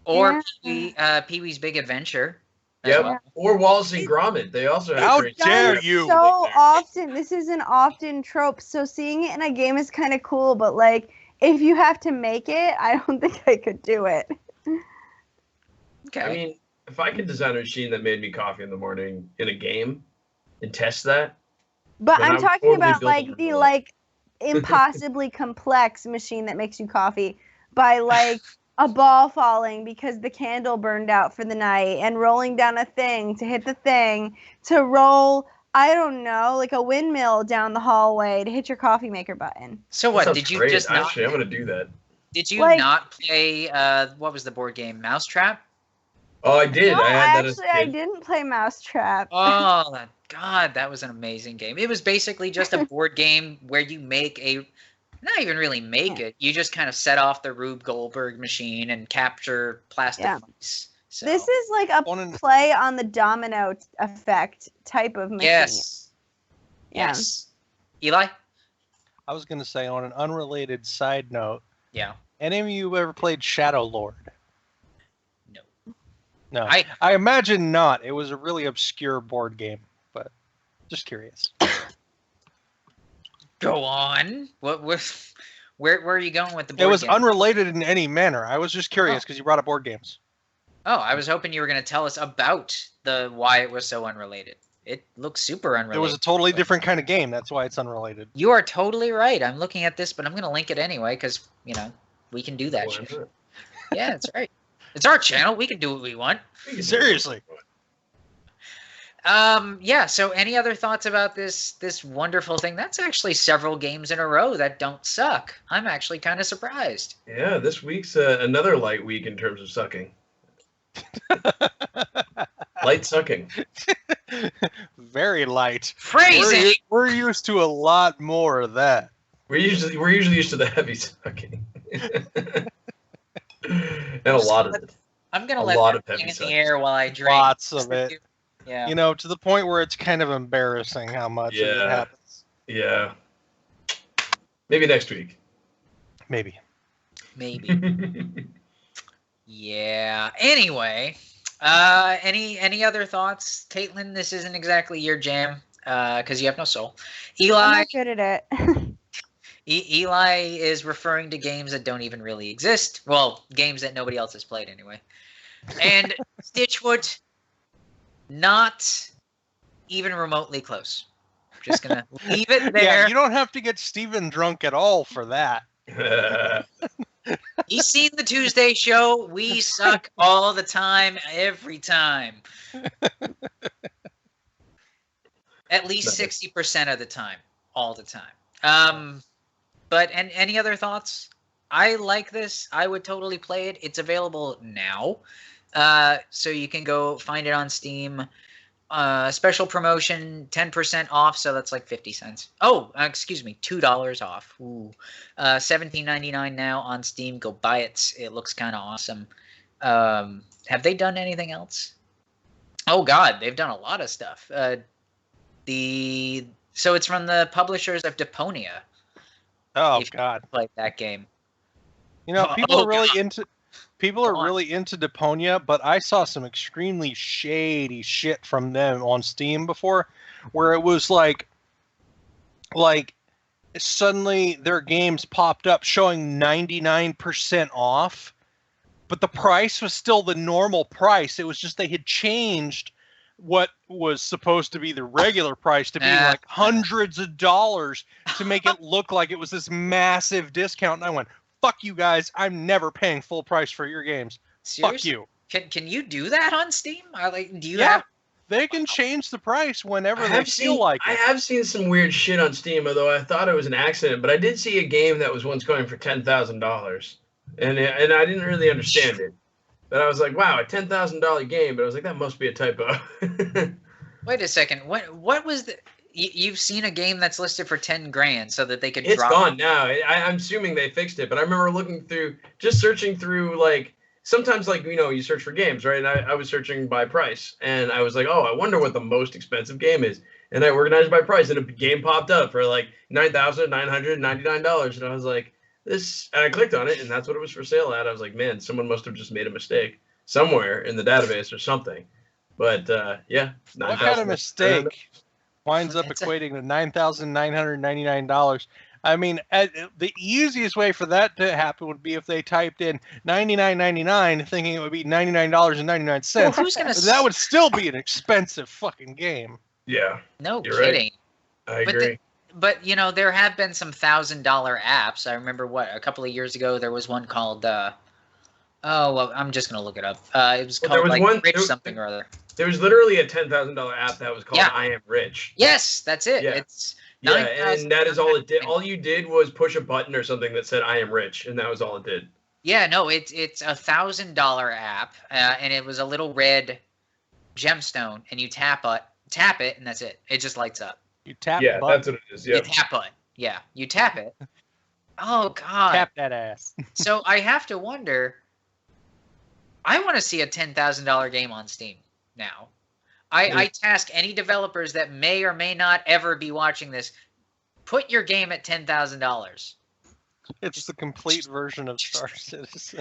Or Pee-wee's Big Adventure. Yep. Well. Or Wallace and Gromit. They also have How crazy dare you! So often, this is an often trope. So seeing it in a game is kind of cool, but like if you have to make it, I don't think I could do it. Okay. I mean, if I could design a machine that made me coffee in the morning in a game and test that. But I'm talking totally about like the like impossibly complex machine that makes you coffee by like a ball falling because the candle burned out for the night and rolling down a thing to hit the thing to roll, I don't know, like a windmill down the hallway to hit your coffee maker button. So what, did you great. just not... Actually, I'm going to do that. Did you not play, what was the board game, Mousetrap? Oh, I did. No, I had that as a kid. I didn't play Mousetrap. Oh, God, that was an amazing game. It was basically just a board game where you make not even really make it. You just kind of set off the Rube Goldberg machine and capture plastic mice. So. This is like a play on the domino effect type of machine. Yes. Yeah. Yes. Eli? I was going to say, on an unrelated side note, yeah. Any of you ever played Shadow Lord? No. I imagine not. It was a really obscure board game, but just curious. Go on. What was? Where are you going with the board game? It was unrelated in any manner. I was just curious because you brought up board games. Oh, I was hoping you were going to tell us about why it was so unrelated. It looks super unrelated. It was a totally different kind of game. That's why it's unrelated. You are totally right. I'm looking at this, but I'm going to link it anyway because, you know, we can do that shit. Yeah, that's right. It's our channel. We can do what we want. Seriously. Yeah, so any other thoughts about this wonderful thing? That's actually several games in a row that don't suck. I'm actually kind of surprised. Yeah, this week's another light week in terms of sucking. Light sucking. Very light. Phrasing. We're used to a lot more of that. We're usually used to the heavy sucking. And a lot of it. I'm gonna let that hang in the air while I drink. Lots of it. Yeah. You know, to the point where it's kind of embarrassing how much of it happens. Yeah. Maybe next week. Maybe. Yeah. Anyway, any other thoughts, Caitlin? This isn't exactly your jam, because you have no soul. I'm Eli, not good at it. Eli is referring to games that don't even really exist. Well, games that nobody else has played anyway. And Stitchwood, not even remotely close. Just gonna leave it there. Yeah, you don't have to get Steven drunk at all for that. He's seen the Tuesday show. We suck all the time, every time. At least 60% of the time, all the time. But any other thoughts? I like this. I would totally play it. It's available now, so you can go find it on Steam. Special promotion, 10% off, so that's like 50 cents. Oh, excuse me, $2 off. Ooh. $17.99 now on Steam. Go buy it. It looks kind of awesome. Have they done anything else? Oh God, they've done a lot of stuff. So it's from the publishers of Deponia. Oh If you God, played that game. you know people Oh, are really God. into. People are Go on. really into Deponia, but I saw some extremely shady shit from them on Steam before, where it was like suddenly their games popped up showing 99% off, but the price was still the normal price. It was just they had changed what was supposed to be the regular price to being like hundreds of dollars to make it look like it was this massive discount. And I went, fuck you guys, I'm never paying full price for your games. Seriously? Fuck you. Can you do that on Steam? Do you Yeah. have? They can change the price whenever I they have feel seen, like I it. have seen some weird shit on Steam, although I thought it was an accident. But I did see a game that was once going for $10,000, and I didn't really understand it. But I was like, wow, a $10,000 game. But I was like, that must be a typo. Wait a second. What was the? You've seen a game that's listed for 10 grand so that they could It's drop gone now. I'm assuming they fixed it, but I remember looking through, just searching through, like, sometimes, like, you search for games, right? And I was searching by price, and I was like, oh, I wonder what the most expensive game is. And I organized by price, and a game popped up for, like, $9,999. And I was like, this, and I clicked on it, and that's what it was for sale at. I was like, man, someone must have just made a mistake somewhere in the database or something. But, yeah. What kind of mistake winds up It's a- equating to $9,999? I mean, the easiest way for that to happen would be if they typed in $99.99, thinking it would be $99.99. Well, who's gonna? That would still be an expensive fucking game. Yeah, No you're right. kidding. I But agree. But there have been some $1,000 apps. I remember a couple of years ago there was one called. Oh well, I'm just gonna look it up. It was Well, called there was like one- Rich there- something or other. There was literally a $10,000 app that was called Yeah. I Am Rich. Yes, that's it. Yeah. It's Yeah, and that is all it did. 9,999. All you did was push a button or something that said "I am rich," and that was all it did. Yeah, no, it's $1,000 app, and it was a little red gemstone, and you tap it, and that's it. It just lights up. You tap Yeah, the button, that's what it is. Yeah. You tap it. Yeah, you tap it. Oh God. tap that ass. So I have to wonder. I want to see a $10,000 game on Steam now. I task any developers that may or may not ever be watching this. Put your game at $10,000. It's the complete version of Star Citizen.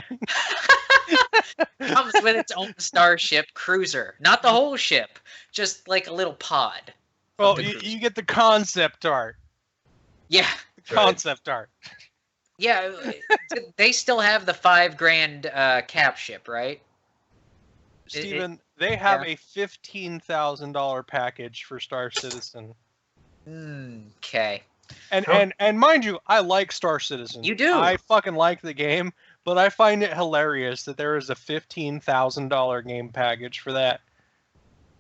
Comes with its own starship cruiser, not the whole ship, just like a little pod. Well, the you cruiser. get the concept art. Yeah, The Right. concept art. yeah. They still have the $5,000 cap ship, right? Steven, they have a $15,000 package for Star Citizen. Okay. And mind you, I like Star Citizen. You do. I fucking like the game, but I find it hilarious that there is a $15,000 game package for that.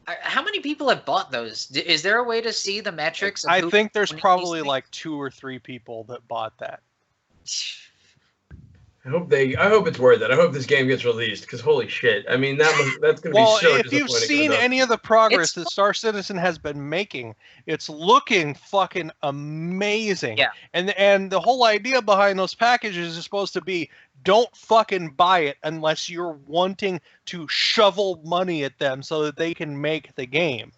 How many people have bought those? Is there a way to see the metrics? Of I who think there's owning these probably things? like 2 or 3 people that bought that. I hope it's worth it. I hope this game gets released because holy shit! I mean, that's gonna Well, be so if you've disappointing. seen any of the progress It's- that Star Citizen has been making, it's looking fucking amazing. Yeah. And the whole idea behind those packages is supposed to be don't fucking buy it unless you're wanting to shovel money at them so that they can make the game.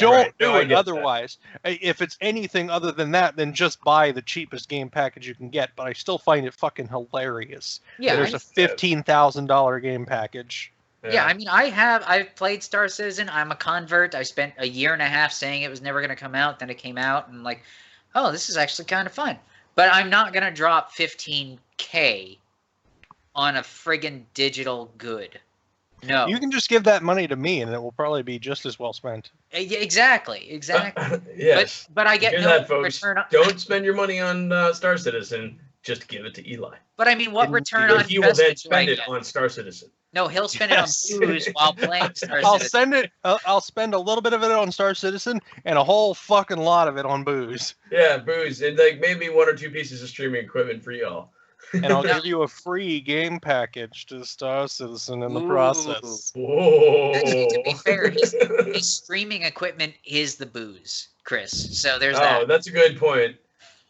Don't do No, I it get otherwise. If it's anything other than that, then just buy the cheapest game package you can get. But I still find it fucking hilarious. Yeah, There's a $15,000 game package. Yeah, I mean, I've played Star Citizen. I'm a convert. I spent a year and a half saying it was never going to come out. Then it came out, and like, oh, this is actually kind of fun. But I'm not going to drop $15K on a friggin' digital good. No. You can just give that money to me, and it will probably be just as well spent. Yeah, exactly. Yes. But I get Hear no that, folks. return on. Don't spend your money on Star Citizen. Just give it to Eli. But I mean, what return But on he will then investment do I spend it get? on Star Citizen. No, he'll spend Yes. it on booze while playing Star I'll Citizen. send it. I'll spend a little bit of it on Star Citizen and a whole fucking lot of it on booze. Yeah, booze, and like maybe 1 or 2 pieces of streaming equipment for y'all. And I'll give you a free game package to Star Citizen in the Ooh. process. Whoa. Actually, to be fair, his streaming equipment is the booze, Chris. So there's that. Oh, that's a good point.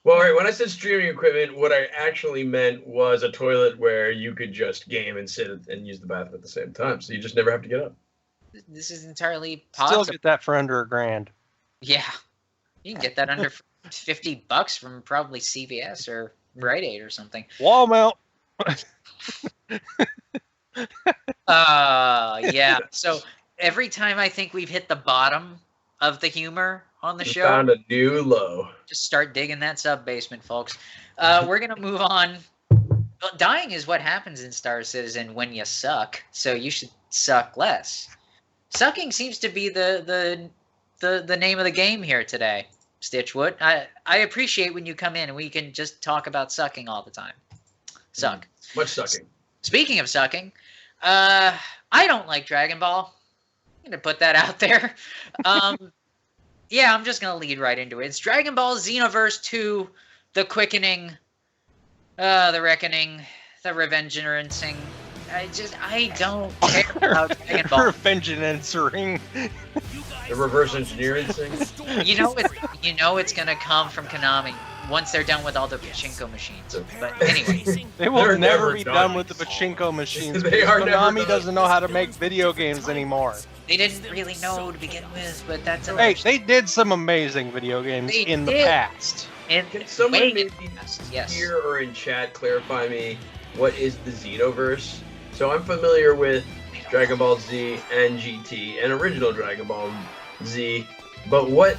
Well, right, when I said streaming equipment, what I actually meant was a toilet where you could just game and sit and use the bathroom at the same time, so you just never have to get up. This is entirely Still possible. get that for under $1,000. Yeah, you can get that under $50 from probably CVS or Rite Aid or something. Walmart. Yeah. So every time I think we've hit the bottom of the humor on the We show, found a new low. just start digging that sub basement, folks. We're gonna move on. Well, dying is what happens in Star Citizen when you suck, so you should suck less. Sucking seems to be the name of the game here today, Stitchwood. I appreciate when you come in and we can just talk about sucking all the time. Suck. Much sucking. Speaking of sucking, I don't like Dragon Ball. I'm gonna put that out there. Yeah, I'm just gonna lead right into it. It's Dragon Ball Xenoverse 2, The Quickening, The Reckoning, The Revengeancing. I don't care about Dragon Ball. Revengeancing. The reverse engineering thing. You know it's gonna come from Konami once they're done with all the pachinko machines. But anyway, They will They're never never be done. done with the pachinko machines. They because are never Konami done. doesn't know how to make video games anymore. they didn't really know to begin with, but that's Hey, they did some amazing video games They in the did. past. and Can someone way maybe yes. here or in chat clarify me what is the Xenoverse? So I'm familiar with Dragon Ball Z and GT and original Dragon Ball Z, but what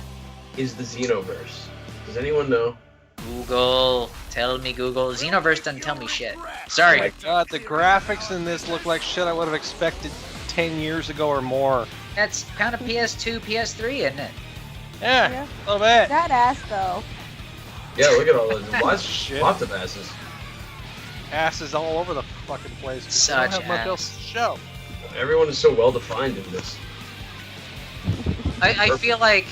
is the Xenoverse? Does anyone know? Google, tell me Google. Xenoverse doesn't tell me shit. Oh Sorry. my god, the graphics in this look like shit I would have expected 10 years ago or more. That's kind of PS2, PS3, isn't it? Yeah, Yeah. a little bit. That ass though. Yeah, look at all those. Shit. Lots of asses. Asses all over the fucking place. 'cause they Such don't have much ass. else to show. Everyone is so well defined in this. I feel like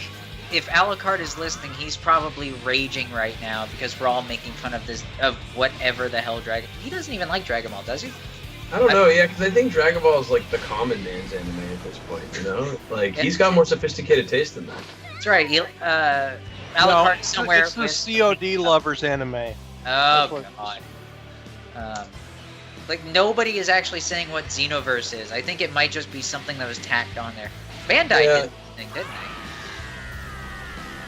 if Alucard is listening, he's probably raging right now because we're all making fun of this, of whatever the hell Dragon. He doesn't even like Dragon Ball, does he? I don't know, yeah, because I think Dragon Ball is like the common man's anime at this point, you know? Like, he's got more sophisticated taste than that. That's right. Alucard No, somewhere. it's the with- COD lovers anime. Oh god. Like nobody is actually saying what Xenoverse is. I think it might just be something that was tacked on there. Bandai Yeah. did anything, didn't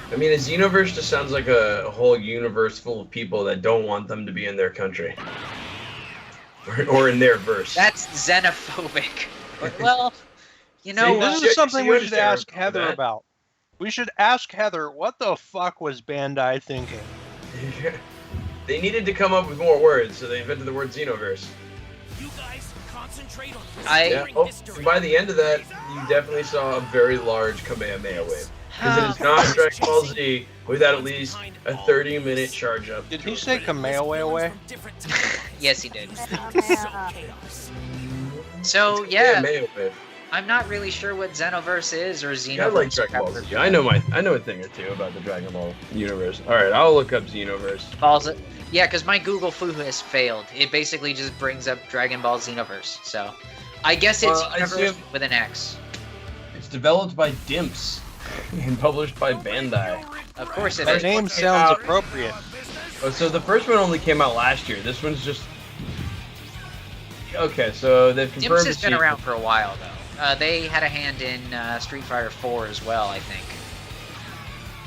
they? I mean, a Xenoverse just sounds like a whole universe full of people that don't want them to be in their country. Or in their verse. That's xenophobic. But, well, you know See, what? This you- is something you we should understand ask Heather that. about. We should ask Heather, what the fuck was Bandai thinking? They needed to come up with more words, so they invented the word Xenoverse. You guys concentrate on Yeah. Oh, and by the end of that, you definitely saw a very large Kamehameha wave. Because it is not Dragon Ball Z without at least a 30-minute charge up. Did he say Kamehameha? Yes, he did. Yeah. So yeah, Kamehameha wave. I'm not really sure what Xenoverse is or Xenoverse. I like Dragon Ball Z. I know a thing or two about the Dragon Ball universe. All right, I'll look up Xenoverse. Falls it. Yeah, because my Google foo has failed. It basically just brings up Dragon Ball Xenoverse. So I guess it's I Xenoverse assume- with an X. It's developed by Dimps and published by Bandai. Of course it That is. name came sounds out- appropriate. Oh, so the first one only came out last year. This one's just okay. So they've confirmed. Dimps has been it's- around for a while though. They had a hand in Street Fighter 4 as well, I think.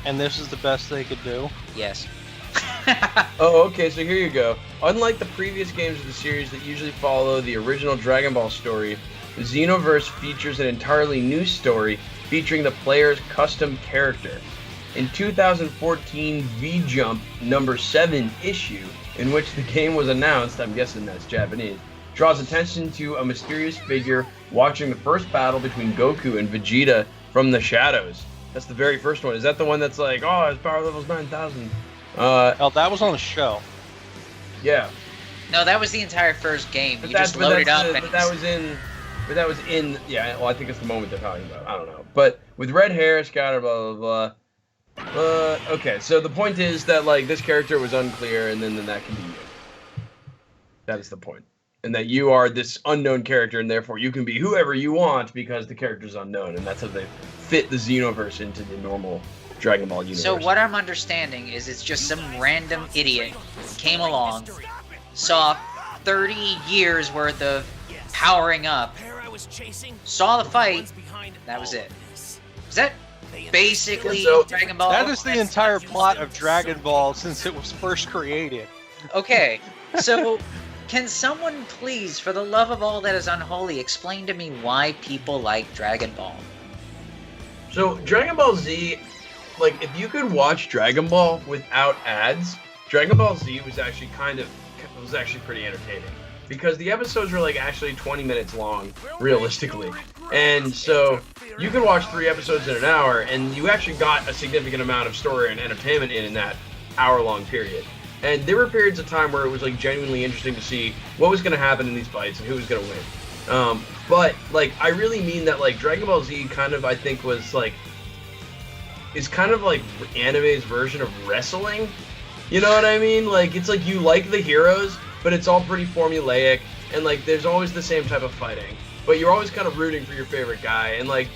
And this is the best they could do? Yes. Oh, okay, so here you go. Unlike the previous games of the series that usually follow the original Dragon Ball story, Xenoverse features an entirely new story featuring the player's custom character. In 2014 V-Jump number 7 issue, in which the game was announced, I'm guessing that's Japanese, draws attention to a mysterious figure watching the first battle between Goku and Vegeta from the shadows. That's the very first one. Is that the one that's like, oh, his power level's 9,000? Oh, that was on the show. Yeah. No, that was the entire first game. But You just loaded up and... But that was in, yeah, well, I think it's the moment they're talking about. I don't know. But with red hair, Scatter, blah, blah, blah. Okay, so the point is that, like, this character was unclear, and then that can be you. That is the point. And that you are this unknown character, and therefore you can be whoever you want because the character's unknown, and that's how they fit the Xenoverse into the normal Dragon Ball universe. So what I'm understanding is it's just some random idiot came along, saw 30 years worth of powering up, saw the fight, that was it. Is that basically Dragon Ball? That is the entire plot of Dragon Ball since it was first created. Okay, so can someone please, for the love of all that is unholy, explain to me why people like Dragon Ball? So Dragon Ball Z, like, if you could watch Dragon Ball without ads, Dragon Ball Z was actually pretty entertaining because the episodes were like actually 20 minutes long, realistically. And so you could watch 3 episodes in an hour, and you actually got a significant amount of story and entertainment in that hour-long period. And there were periods of time where it was like genuinely interesting to see what was going to happen in these fights and who was going to win. But like, I really mean that, like, Dragon Ball Z kind of, I think, was like, is kind of like anime's version of wrestling. You know what I mean? Like, it's like you like the heroes, but it's all pretty formulaic, and like there's always the same type of fighting. But you're always kind of rooting for your favorite guy, and like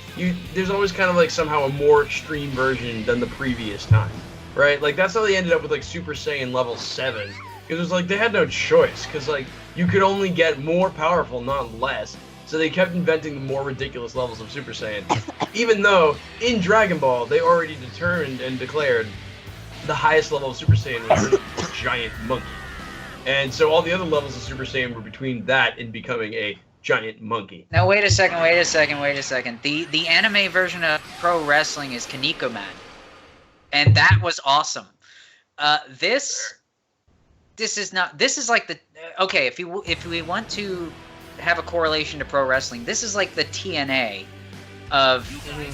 there's always kind of like somehow a more extreme version than the previous time. Right? Like, that's how they ended up with, like, Super Saiyan level 7. Because it was like, they had no choice. Because, like, you could only get more powerful, not less. So they kept inventing the more ridiculous levels of Super Saiyan. Even though, in Dragon Ball, they already determined and declared the highest level of Super Saiyan was a giant monkey. And so all the other levels of Super Saiyan were between that and becoming a giant monkey. Now, wait a second. The anime version of pro wrestling is Kaneko Man. And that was awesome. This is like the, okay, if we want to have a correlation to pro wrestling, this is like the TNA of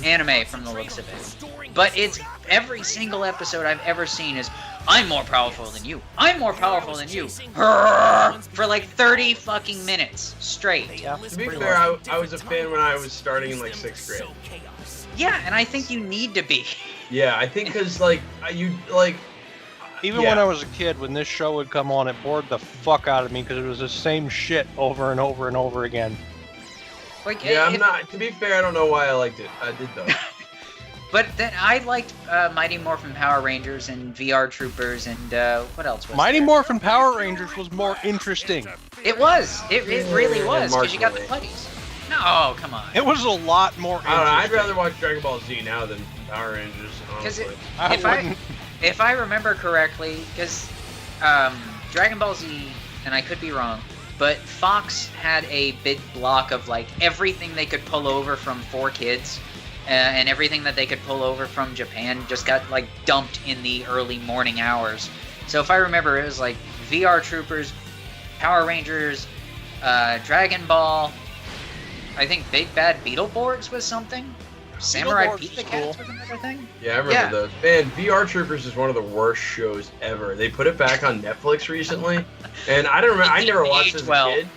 anime from the looks of it. But it's every single episode I've ever seen is, I'm more powerful than you. I'm more powerful than you. For like 30 fucking minutes straight. Yeah. To be fair, I was a fan when I was starting in like 6th grade. Yeah, and I think you need to be. Yeah, I think because, like, Even when I was a kid, when this show would come on, it bored the fuck out of me because it was the same shit over and over and over again. Like, yeah, to be fair, I don't know why I liked it. I did, though. But then I liked Mighty Morphin Power Rangers and VR Troopers and what else was Mighty there? Morphin Power Rangers was more interesting. It was. It really was, because you got the buddies. No, come on. It was a lot more interesting. I'd rather watch Dragon Ball Z now than Power Rangers, honestly. If I remember correctly, because Dragon Ball Z, and I could be wrong, but Fox had a big block of like everything they could pull over from 4Kids, and everything that they could pull over from Japan just got like dumped in the early morning hours. So if I remember, it was like VR Troopers, Power Rangers, Dragon Ball. I think Big Bad Beetleborgs was something. Samurai Pizza Cats was another thing. Yeah, I remember those. Man, VR Troopers is one of the worst shows ever. They put it back on Netflix recently, and I don't remember. I never watched as a kid.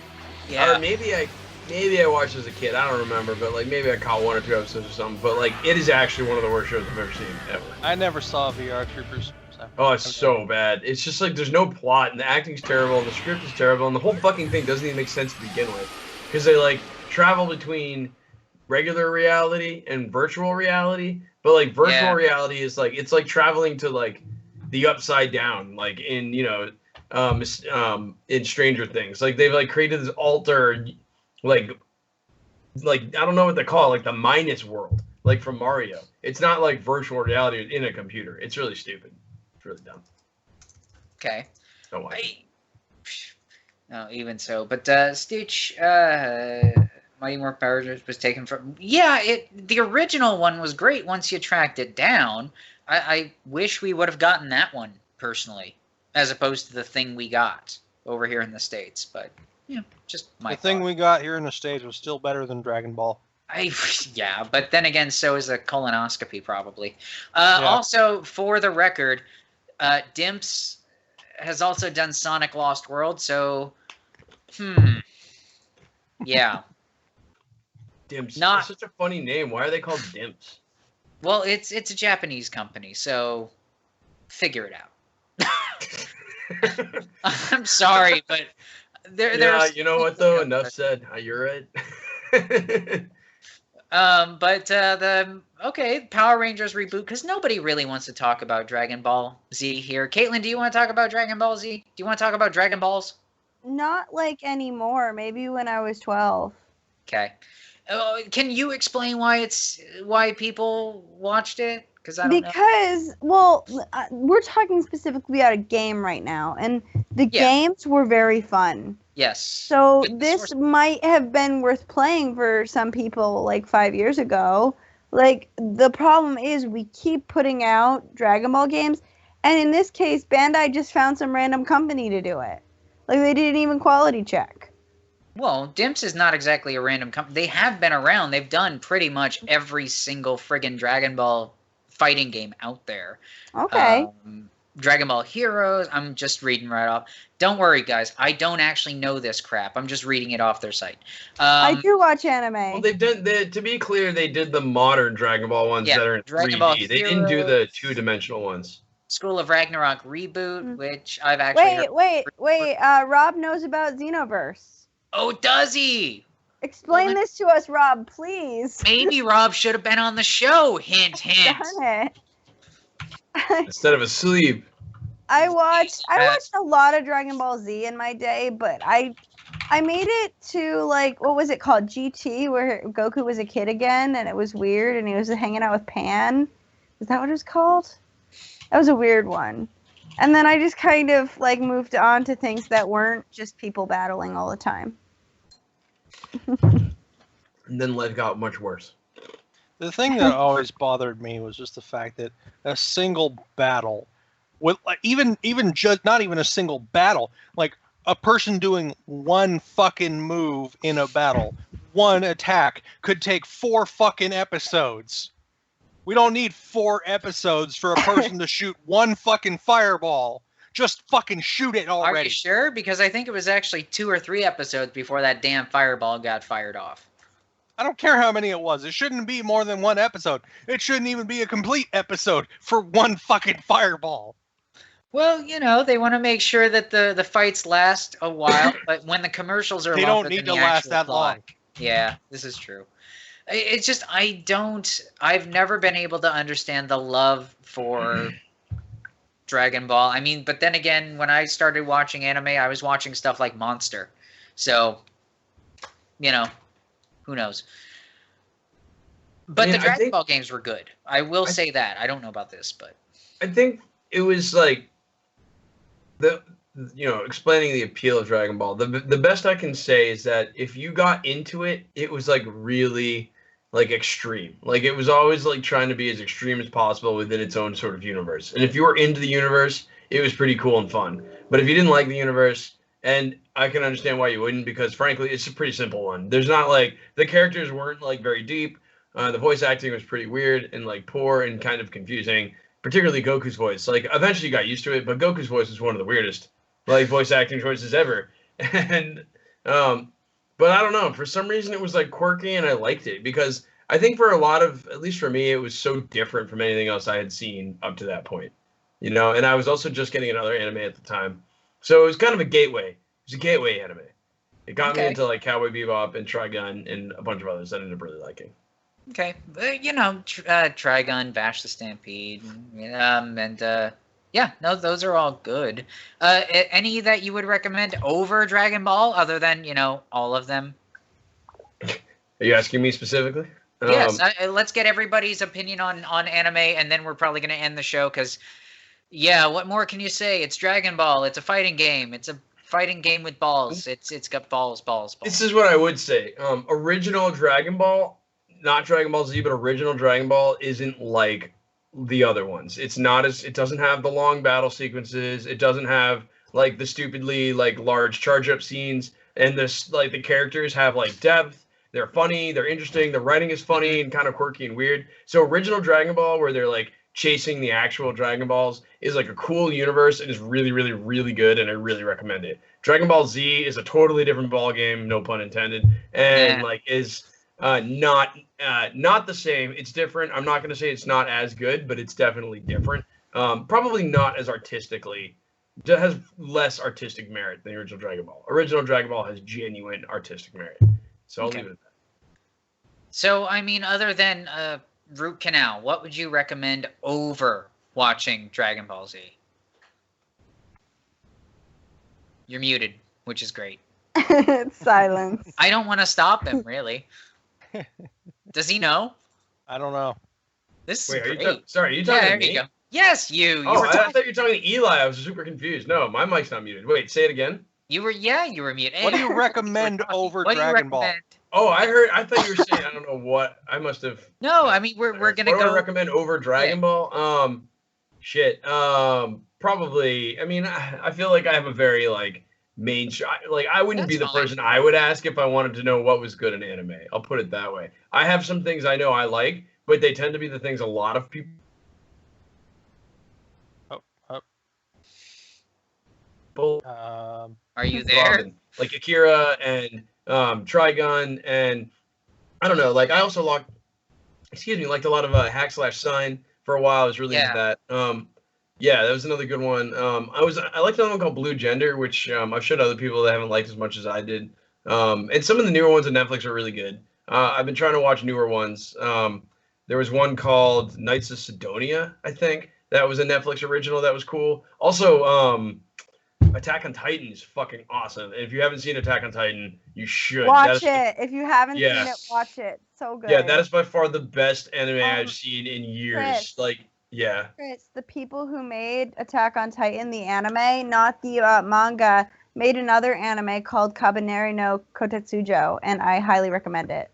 Yeah. Or maybe I watched as a kid. I don't remember, but like maybe I caught 1 or 2 episodes or something. But like, it is actually one of the worst shows I've ever seen ever. I never saw VR Troopers. So. Oh, it's so bad. It's just like there's no plot, and the acting's terrible, and the script is terrible, and the whole fucking thing doesn't even make sense to begin with, because they like travel between regular reality and virtual reality, but like virtual reality is like, it's like traveling to like the upside down, like in, you know, in Stranger Things. Like they've like created this alter like like I don't know what they call it, like the minus world, like from Mario. It's not like virtual reality in a computer. It's really stupid. It's really dumb. Okay. Don't watch it. No, even so. But Stitch, Mighty Morphin Power Rangers was taken from. Yeah, the original one was great once you tracked it down. I wish we would have gotten that one personally, as opposed to the thing we got over here in the States. But just my thing we got here in the States was still better than Dragon Ball. Yeah, but then again, so is a colonoscopy probably. Also, for the record, Dimps has also done Sonic Lost World, so yeah. Dimps. That's such a funny name. Why are they called Dimps? Well, it's a Japanese company, so figure it out. I'm sorry, but there's you know what though? Enough said. You're right. But the Power Rangers reboot, because nobody really wants to talk about Dragon Ball Z here. Caitlin, do you want to talk about Dragon Ball Z? Do you want to talk about Dragon Balls? Not like anymore. Maybe when I was 12. Okay. Can you explain why people watched it? Because I don't know. We're talking specifically about a game right now, and the games were very fun. Yes. So this might have been worth playing for some people like 5 years ago. Like, the problem is we keep putting out Dragon Ball games, and in this case, Bandai just found some random company to do it. Like, they didn't even quality check. Well, Dimps is not exactly a random company. They have been around. They've done pretty much every single friggin' Dragon Ball fighting game out there. Okay. Dragon Ball Heroes, I'm just reading right off. Don't worry, guys. I don't actually know this crap. I'm just reading it off their site. I do watch anime. Well, they've done to be clear, they did the modern Dragon Ball ones that are in Dragon 3D. Ball They didn't do the two-dimensional ones. School of Ragnarok reboot, which I've actually Wait. Rob knows about Xenoverse. Oh, does he? Explain this to us, Rob, please. Maybe Rob should have been on the show. Hint, hint. Darn it. Instead of asleep. I watched a lot of Dragon Ball Z in my day, but I made it to, like, what was it called? GT, where Goku was a kid again, and it was weird, and he was hanging out with Pan. Is that what it was called? That was a weird one. And then I just kind of, like, moved on to things that weren't just people battling all the time. And then life got much worse. The thing that always bothered me was just the fact that a single battle, with even just not even a single battle, like a person doing one fucking move in a battle, one attack, could take 4 fucking episodes. We don't need 4 episodes for a person to shoot one fucking fireball. Just fucking shoot it already. Are you sure? Because I think it was actually 2 or 3 episodes before that damn fireball got fired off. I don't care how many it was. It shouldn't be more than 1 episode. It shouldn't even be a complete episode for one fucking fireball. Well, they want to make sure that the fights last a while, but when the commercials are they don't need to last that long. Yeah, this is true. It's just I've never been able to understand the love for Dragon Ball. I mean, but then again, when I started watching anime, I was watching stuff like Monster. So, who knows? But the Dragon Ball games were good. I will say that. I don't know about this, but I think it was like explaining the appeal of Dragon Ball. The best I can say is that if you got into it, it was like really like extreme. Like it was always like trying to be as extreme as possible within its own sort of universe. And if you were into the universe, it was pretty cool and fun. But if you didn't like the universe, and I can understand why you wouldn't, because frankly, it's a pretty simple one. There's not like the characters weren't like very deep. The voice acting was pretty weird and like poor and kind of confusing, particularly Goku's voice. Like eventually you got used to it, but Goku's voice was one of the weirdest like voice acting choices ever. And but I don't know, for some reason it was like quirky and I liked it because I think for a lot of, at least for me, it was so different from anything else I had seen up to that point. And I was also just getting another anime at the time. So it was kind of a gateway. It was a gateway anime. It got me into like Cowboy Bebop and Trigun and a bunch of others that I ended up really liking. Okay. Trigun, Bash the Stampede, those are all good. Any that you would recommend over Dragon Ball other than, all of them? Are you asking me specifically? Yes, let's get everybody's opinion on anime, and then we're probably going to end the show because, yeah, what more can you say? It's Dragon Ball. It's a fighting game. It's a fighting game with balls. It's got balls. This is what I would say. Original Dragon Ball, not Dragon Ball Z, but original Dragon Ball isn't like the other ones. It's not as, it doesn't have the long battle sequences. It doesn't have like the stupidly like large charge up scenes, and this like the characters have like depth. They're funny, they're interesting, the writing is funny and kind of quirky and weird. So original Dragon Ball, where they're like chasing the actual Dragon Balls, is like a cool universe and is really, really, really good, and I really recommend it. Dragon Ball Z is a totally different ball game, no pun intended, and like is not the same. It's different. I'm not going to say it's not as good, but it's definitely different. Probably not as artistically. It has less artistic merit than the original Dragon Ball. Original Dragon Ball has genuine artistic merit. So I'll leave it at that. So, I mean, other than Root Canal, what would you recommend over watching Dragon Ball Z? You're muted, which is great. Silence. I don't want to stop him, really. Does he know? I don't know. This is Wait, great. are you talking to me? You go. Yes, you. Oh, were I thought you were talking to Eli. I was super confused. No, my mic's not muted. Wait, say it again. You were muted. What do you recommend over What do you Dragon Ball? recommend? Oh, I thought you were saying, I don't know what. I must have. No, I mean, we're going to What do I go. recommend over Dragon Ball? Probably. I mean, I feel like I have a very like mainstream. Like I wouldn't be the person I would ask if I wanted to know what was good in anime. I'll put it that way. I have some things I know I like, but they tend to be the things a lot of people. Are you there? Like Akira and Trigun, and I don't know. Like I also liked a lot of Hack/Sign for a while. I was really into that. Yeah, that was another good one. I liked another one called Blue Gender, which I've showed other people that haven't liked as much as I did. And some of the newer ones on Netflix are really good. I've been trying to watch newer ones. There was one called Knights of Sidonia, I think. That was a Netflix original that was cool. Also, Attack on Titan is fucking awesome. And if you haven't seen Attack on Titan, you should. Watch it. If you haven't seen it, watch it. So good. Yeah, that is by far the best anime I've seen in years. Chris, the people who made Attack on Titan, the anime, not the manga, made another anime called Kabaneri no Kotetsujo, and I highly recommend it.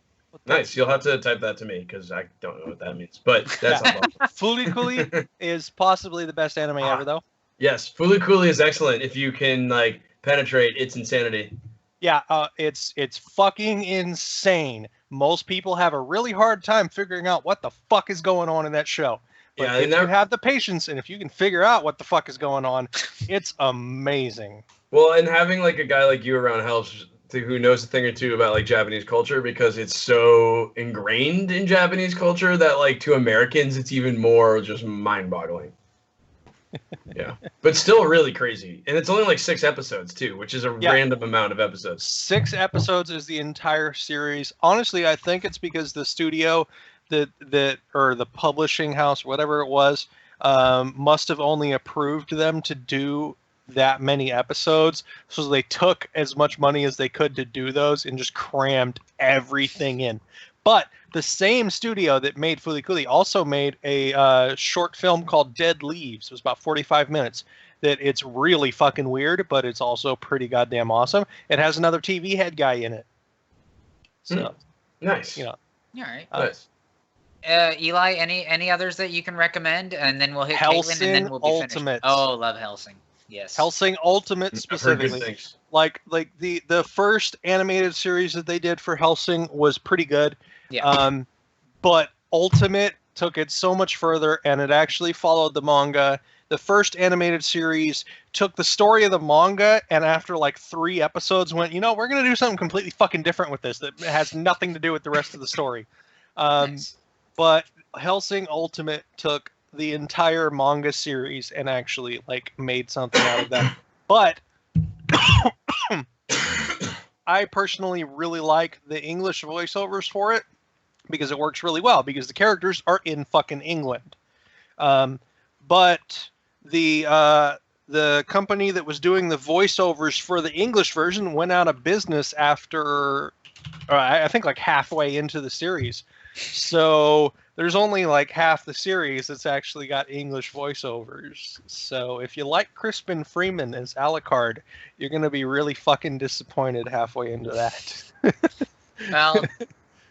Nice. You'll have to type that to me because I don't know what that means. But that's Fooly Cooly is possibly the best anime ever, though. Yes, Fooly Cooly is excellent if you can like penetrate its insanity. Yeah, it's fucking insane. Most people have a really hard time figuring out what the fuck is going on in that show. But if you have the patience and if you can figure out what the fuck is going on, it's amazing. Well, and having like a guy like you around helps, who knows a thing or two about like Japanese culture, because it's so ingrained in Japanese culture that like to Americans it's even more just mind-boggling. Yeah, but still really crazy, and it's only like 6 episodes too, which is a random amount of episodes. 6 episodes is the entire series. Honestly, I think it's because the studio or the publishing house, whatever it was, must have only approved them to do that many episodes, so they took as much money as they could to do those and just crammed everything in. But the same studio that made Fooly Cooly also made a short film called Dead Leaves. It was about 45 minutes. That it's really fucking weird, but it's also pretty goddamn awesome. It has another TV head guy in it. So nice. You know. All right. Nice. Eli, any others that you can recommend, and then we'll hit Hellsing Caitlin, and then we'll be Ultimate. finished. Oh, love Hellsing. Yes. Hellsing Ultimate I've heard good specifically. things. Like the first animated series that they did for Hellsing was pretty good. Yeah. But Ultimate took it so much further, and it actually followed the manga. The first animated series took the story of the manga, and after like 3 episodes went, we're going to do something completely fucking different with this that has nothing to do with the rest of the story. Nice. But Hellsing Ultimate took the entire manga series and actually like made something out of that. But I personally really like the English voiceovers for it because it works really well because the characters are in fucking England. But the the company that was doing the voiceovers for the English version went out of business after, I think, like halfway into the series. So there's only like half the series that's actually got English voiceovers. So if you like Crispin Freeman as Alucard, you're going to be really fucking disappointed halfway into that. Well,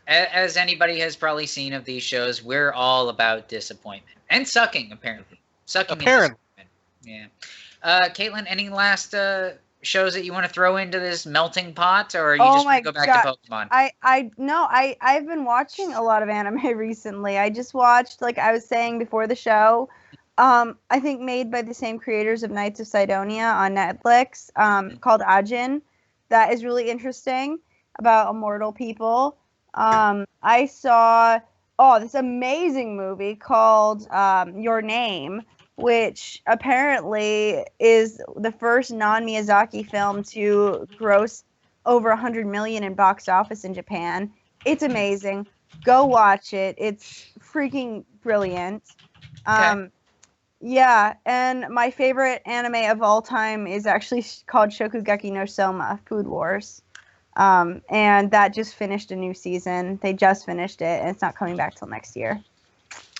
as anybody has probably seen of these shows, we're all about disappointment and sucking, apparently. Sucking. Apparently. And disappointment. Yeah. Caitlin, any last shows that you want to throw into this melting pot, or you just want to go back to Pokemon? I've been watching a lot of anime recently. I just watched, like I was saying before the show, I think made by the same creators of Knights of Sidonia on Netflix, called Ajin. That is really interesting, about immortal people. I saw this amazing movie called Your Name, which apparently is the first non-Miyazaki film to gross over 100 million in box office in Japan. It's amazing. Go watch it. It's freaking brilliant. Okay. Yeah, and my favorite anime of all time is actually called Shokugeki no Soma, Food Wars. And that just finished a new season. They just finished it, and it's not coming back till next year.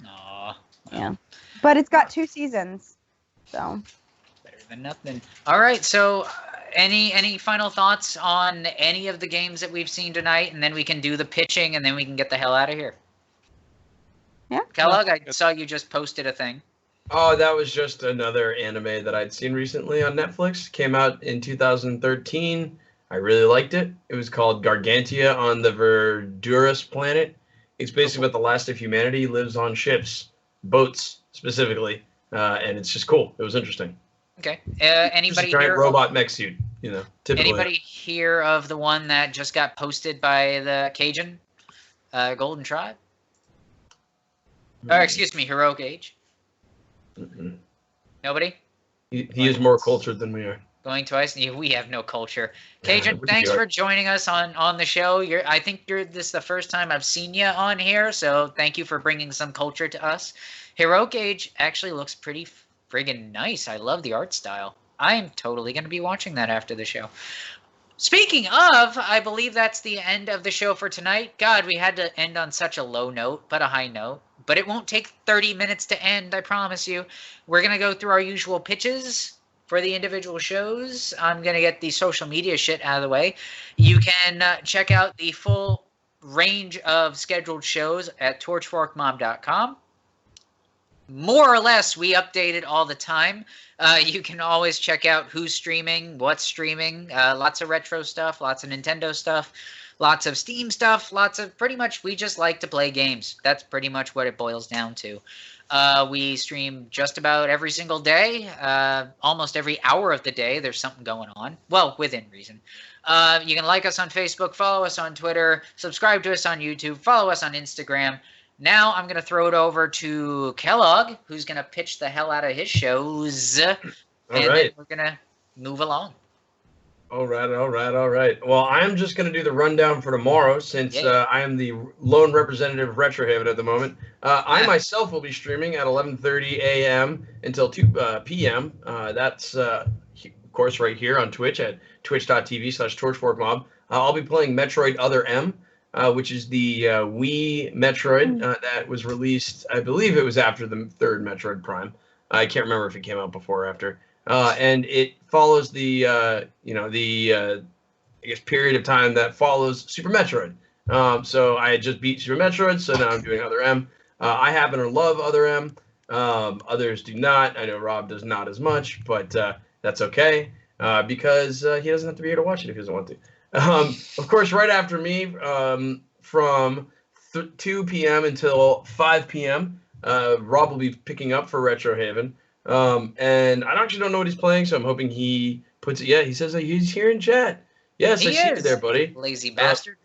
Aw. Yeah. But it's got 2 seasons, so. Better than nothing. All right, so any final thoughts on any of the games that we've seen tonight, and then we can do the pitching, and then we can get the hell out of here. Yeah. Kellogg, I saw you just posted a thing. Oh, that was just another anime that I'd seen recently on Netflix. Came out in 2013. I really liked it. It was called Gargantia on the Verdurous planet. It's basically about the last of humanity lives on ships, boats specifically, and it's just cool. It was interesting. Okay. Just Anybody a giant here? robot mech suit, typically. Anybody hear of the one that just got posted by the Cajun, Golden Tribe? Or excuse me, Heroic Age. Mm-hmm. Nobody? He is more cultured than we are. Going twice? We have no culture. Cajun, we thanks do it. for joining us on the show. I think this is the first time I've seen you on here, so thank you for bringing some culture to us. Heroic Age actually looks pretty friggin' nice. I love the art style. I am totally going to be watching that after the show. Speaking of, I believe that's the end of the show for tonight. God, we had to end on such a low note, but a high note. But it won't take 30 minutes to end, I promise you. We're going to go through our usual pitches for the individual shows. I'm going to get the social media shit out of the way. You can check out the full range of scheduled shows at torchforkmob.com. More or less, we update it all the time. You can always check out who's streaming, what's streaming. Lots of retro stuff, lots of Nintendo stuff, lots of Steam stuff, lots of pretty much we just like to play games. That's pretty much what it boils down to. We stream just about every single day, almost every hour of the day. There's something going on. Well, within reason. You can like us on Facebook, follow us on Twitter, subscribe to us on YouTube, follow us on Instagram. Now I'm going to throw it over to Kellogg, who's going to pitch the hell out of his shows. All and right. then we're going to move along. All right. Well, I'm just going to do the rundown for tomorrow since I am the lone representative of Retrohaven at the moment. I myself will be streaming at 11:30 a.m. until 2 p.m. That's, of course, right here on Twitch at twitch.tv/torchforkmob. I'll be playing Metroid Other M, which is the Wii Metroid that was released, I believe it was after the third Metroid Prime. I can't remember if it came out before or after. And it follows the, I guess, period of time that follows Super Metroid. So I had just beat Super Metroid, so now I'm doing Other M. I happen to love Other M. Others do not. I know Rob does not as much, but that's okay because he doesn't have to be here to watch it if he doesn't want to. Of course, right after me, from 2 p.m. until 5 p.m., Rob will be picking up for Retrohaven. And I actually don't know what he's playing, so I'm hoping he puts it. Yeah, he says that he's here in chat. Yes, I see you there, buddy. Lazy bastard.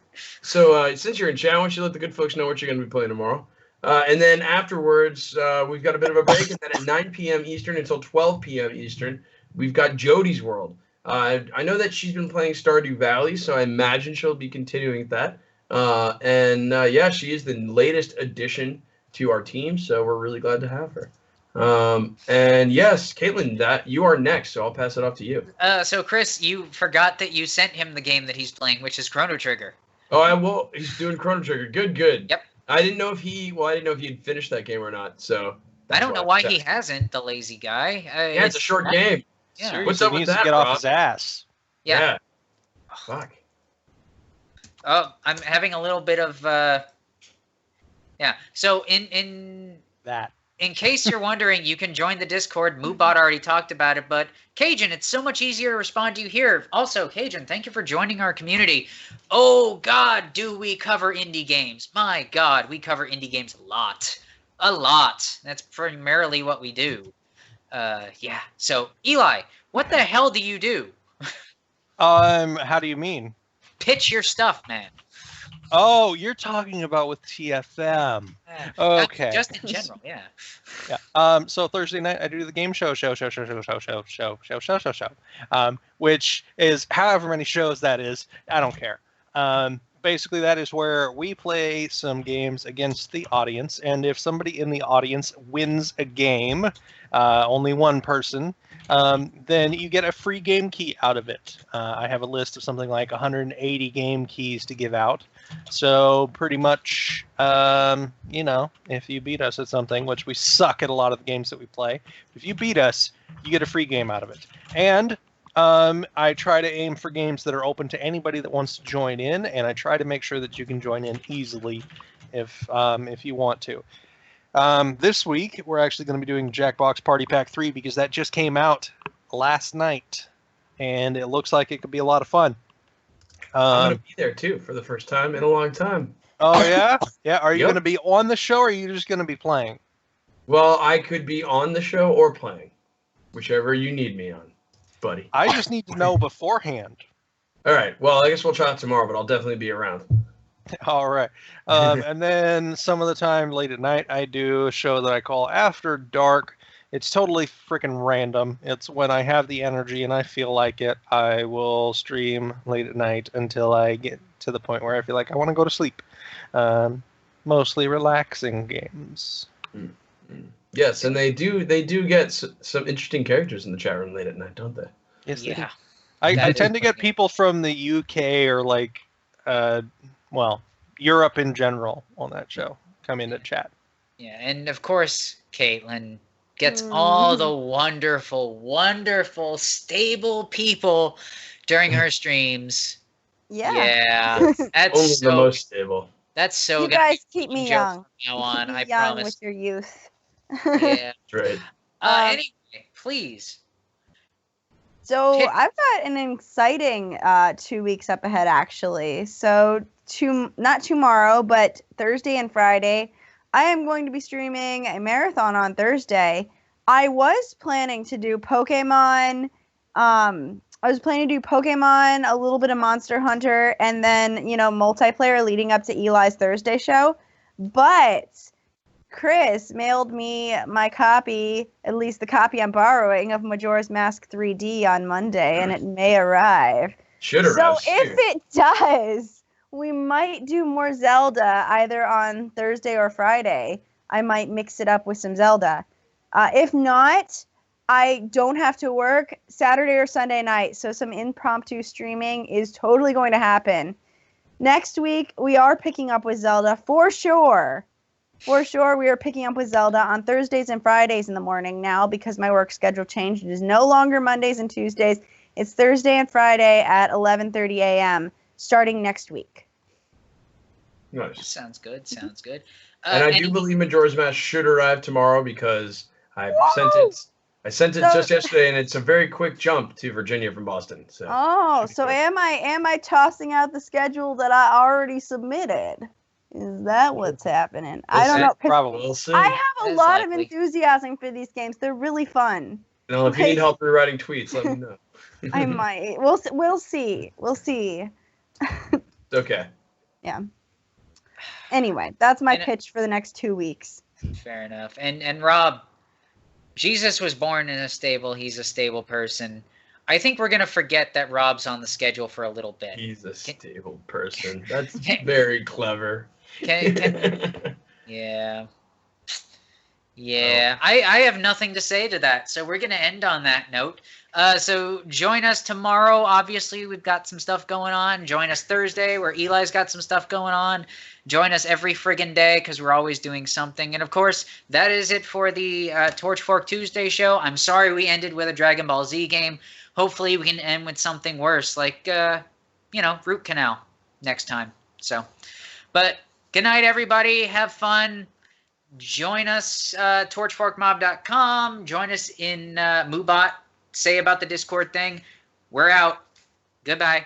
So since you're in chat, why don't you let the good folks know what you're going to be playing tomorrow? And then afterwards, we've got a bit of a break, and then at 9 p.m. Eastern until 12 p.m. Eastern, we've got Jody's World. I know that she's been playing Stardew Valley, so I imagine she'll be continuing that. Yeah, she is the latest addition to our team, so we're really glad to have her. And yes, Caitlin, that you are next, so I'll pass it off to you. So Chris, you forgot that you sent him the game that he's playing, which is Chrono Trigger. Oh, he's doing Chrono Trigger. Good. Yep. I didn't know if he'd finished that game or not. So I don't know why he hasn't. The lazy guy. Yeah, it's a short game. Yeah. Seriously, What's up he with needs that, to get Rob? off his ass. Yeah. Fuck. Oh, I'm having a little bit of. Yeah. So in case you're wondering, you can join the Discord. Moobot already talked about it, but Cajun, it's so much easier to respond to you here. Also, Cajun, thank you for joining our community. Oh, God, do we cover indie games? My God, we cover indie games a lot. A lot. That's primarily what we do. Yeah. So, Eli, what the hell do you do? How do you mean? Pitch your stuff, man. Oh, you're talking about with TFM. Okay. Just in general, yeah. Yeah. So Thursday night I do the game show, which is however many shows that is. I don't care. Basically, that is where we play some games against the audience, and if somebody in the audience wins a game, only one person, then you get a free game key out of it. I have a list of something like 180 game keys to give out. So pretty much, if you beat us at something, which we suck at a lot of the games that we play, if you beat us, you get a free game out of it. And I try to aim for games that are open to anybody that wants to join in, and I try to make sure that you can join in easily if you want to. This week, we're actually going to be doing Jackbox Party Pack 3 because that just came out last night, and it looks like it could be a lot of fun. I'm going to be there, too, for the first time in a long time. Oh, yeah? Yeah, are you going to be on the show, or are you just going to be playing? Well, I could be on the show or playing, whichever you need me on, buddy. I just need to know beforehand. All right. Well, I guess we'll chat tomorrow, but I'll definitely be around. All right. And then some of the time late at night, I do a show that I call After Dark. It's totally freaking random. It's when I have the energy and I feel like it, I will stream late at night until I get to the point where I feel like I want to go to sleep. Mostly relaxing games. Yes, and they do get some interesting characters in the chat room late at night, don't they? Yes, Yeah. they do. I tend to get people from the UK or like, Europe in general on that show come in to chat. Yeah, and of course, Caitlin gets all the wonderful, wonderful, stable people during her streams. Yeah. That's Only so the most stable. That's so You good. guys keep me young. From now on, Keep me I young promise. with your youth. Yeah. That's right. Anyway, please. So Okay. I've got an exciting 2 weeks up ahead, actually. So not tomorrow, but Thursday and Friday, I am going to be streaming a marathon on Thursday. I was planning to do Pokemon. I was planning to do Pokemon, a little bit of Monster Hunter, and then, multiplayer leading up to Eli's Thursday show. But Chris mailed me my copy, at least the copy I'm borrowing, of Majora's Mask 3D on Monday, and it may arrive. Should arrive So if it does, we might do more Zelda either on Thursday or Friday. I might mix it up with some Zelda. If not, I don't have to work Saturday or Sunday night, so some impromptu streaming is totally going to happen. Next week, we are picking up with Zelda for sure. For sure, we are picking up with Zelda on Thursdays and Fridays in the morning now because my work schedule changed. It is no longer Mondays and Tuesdays. It's Thursday and Friday at 11:30 a.m. starting next week. Nice. Sounds good. Sounds good. And I do believe Majora's Mask should arrive tomorrow because I sent it just yesterday, and it's a very quick jump to Virginia from Boston. So. Oh, so am I tossing out the schedule that I already submitted? Is that what's happening? I don't know. 'Cause Probably. We'll see. I have a That's lot of likely. enthusiasm for these games. They're really fun. Now, if you need help rewriting tweets, let me know. I might. We'll see. We'll see. Okay. Yeah. Anyway, that's my And- pitch for the next 2 weeks. Fair enough. And Rob, Jesus was born in a stable. He's a stable person. I think we're gonna forget that Rob's on the schedule for a little bit. He's a stable person. That's very clever. Can yeah. Yeah, I have nothing to say to that. So we're going to end on that note. So join us tomorrow. Obviously, we've got some stuff going on. Join us Thursday where Eli's got some stuff going on. Join us every friggin' day because we're always doing something. And of course, that is it for the Torchfork Tuesday show. I'm sorry we ended with a Dragon Ball Z game. Hopefully, we can end with something worse, like, Root Canal next time. So, but good night, everybody. Have fun. Join us, torchforkmob.com. Join us in Moobot. Say about the Discord thing. We're out. Goodbye.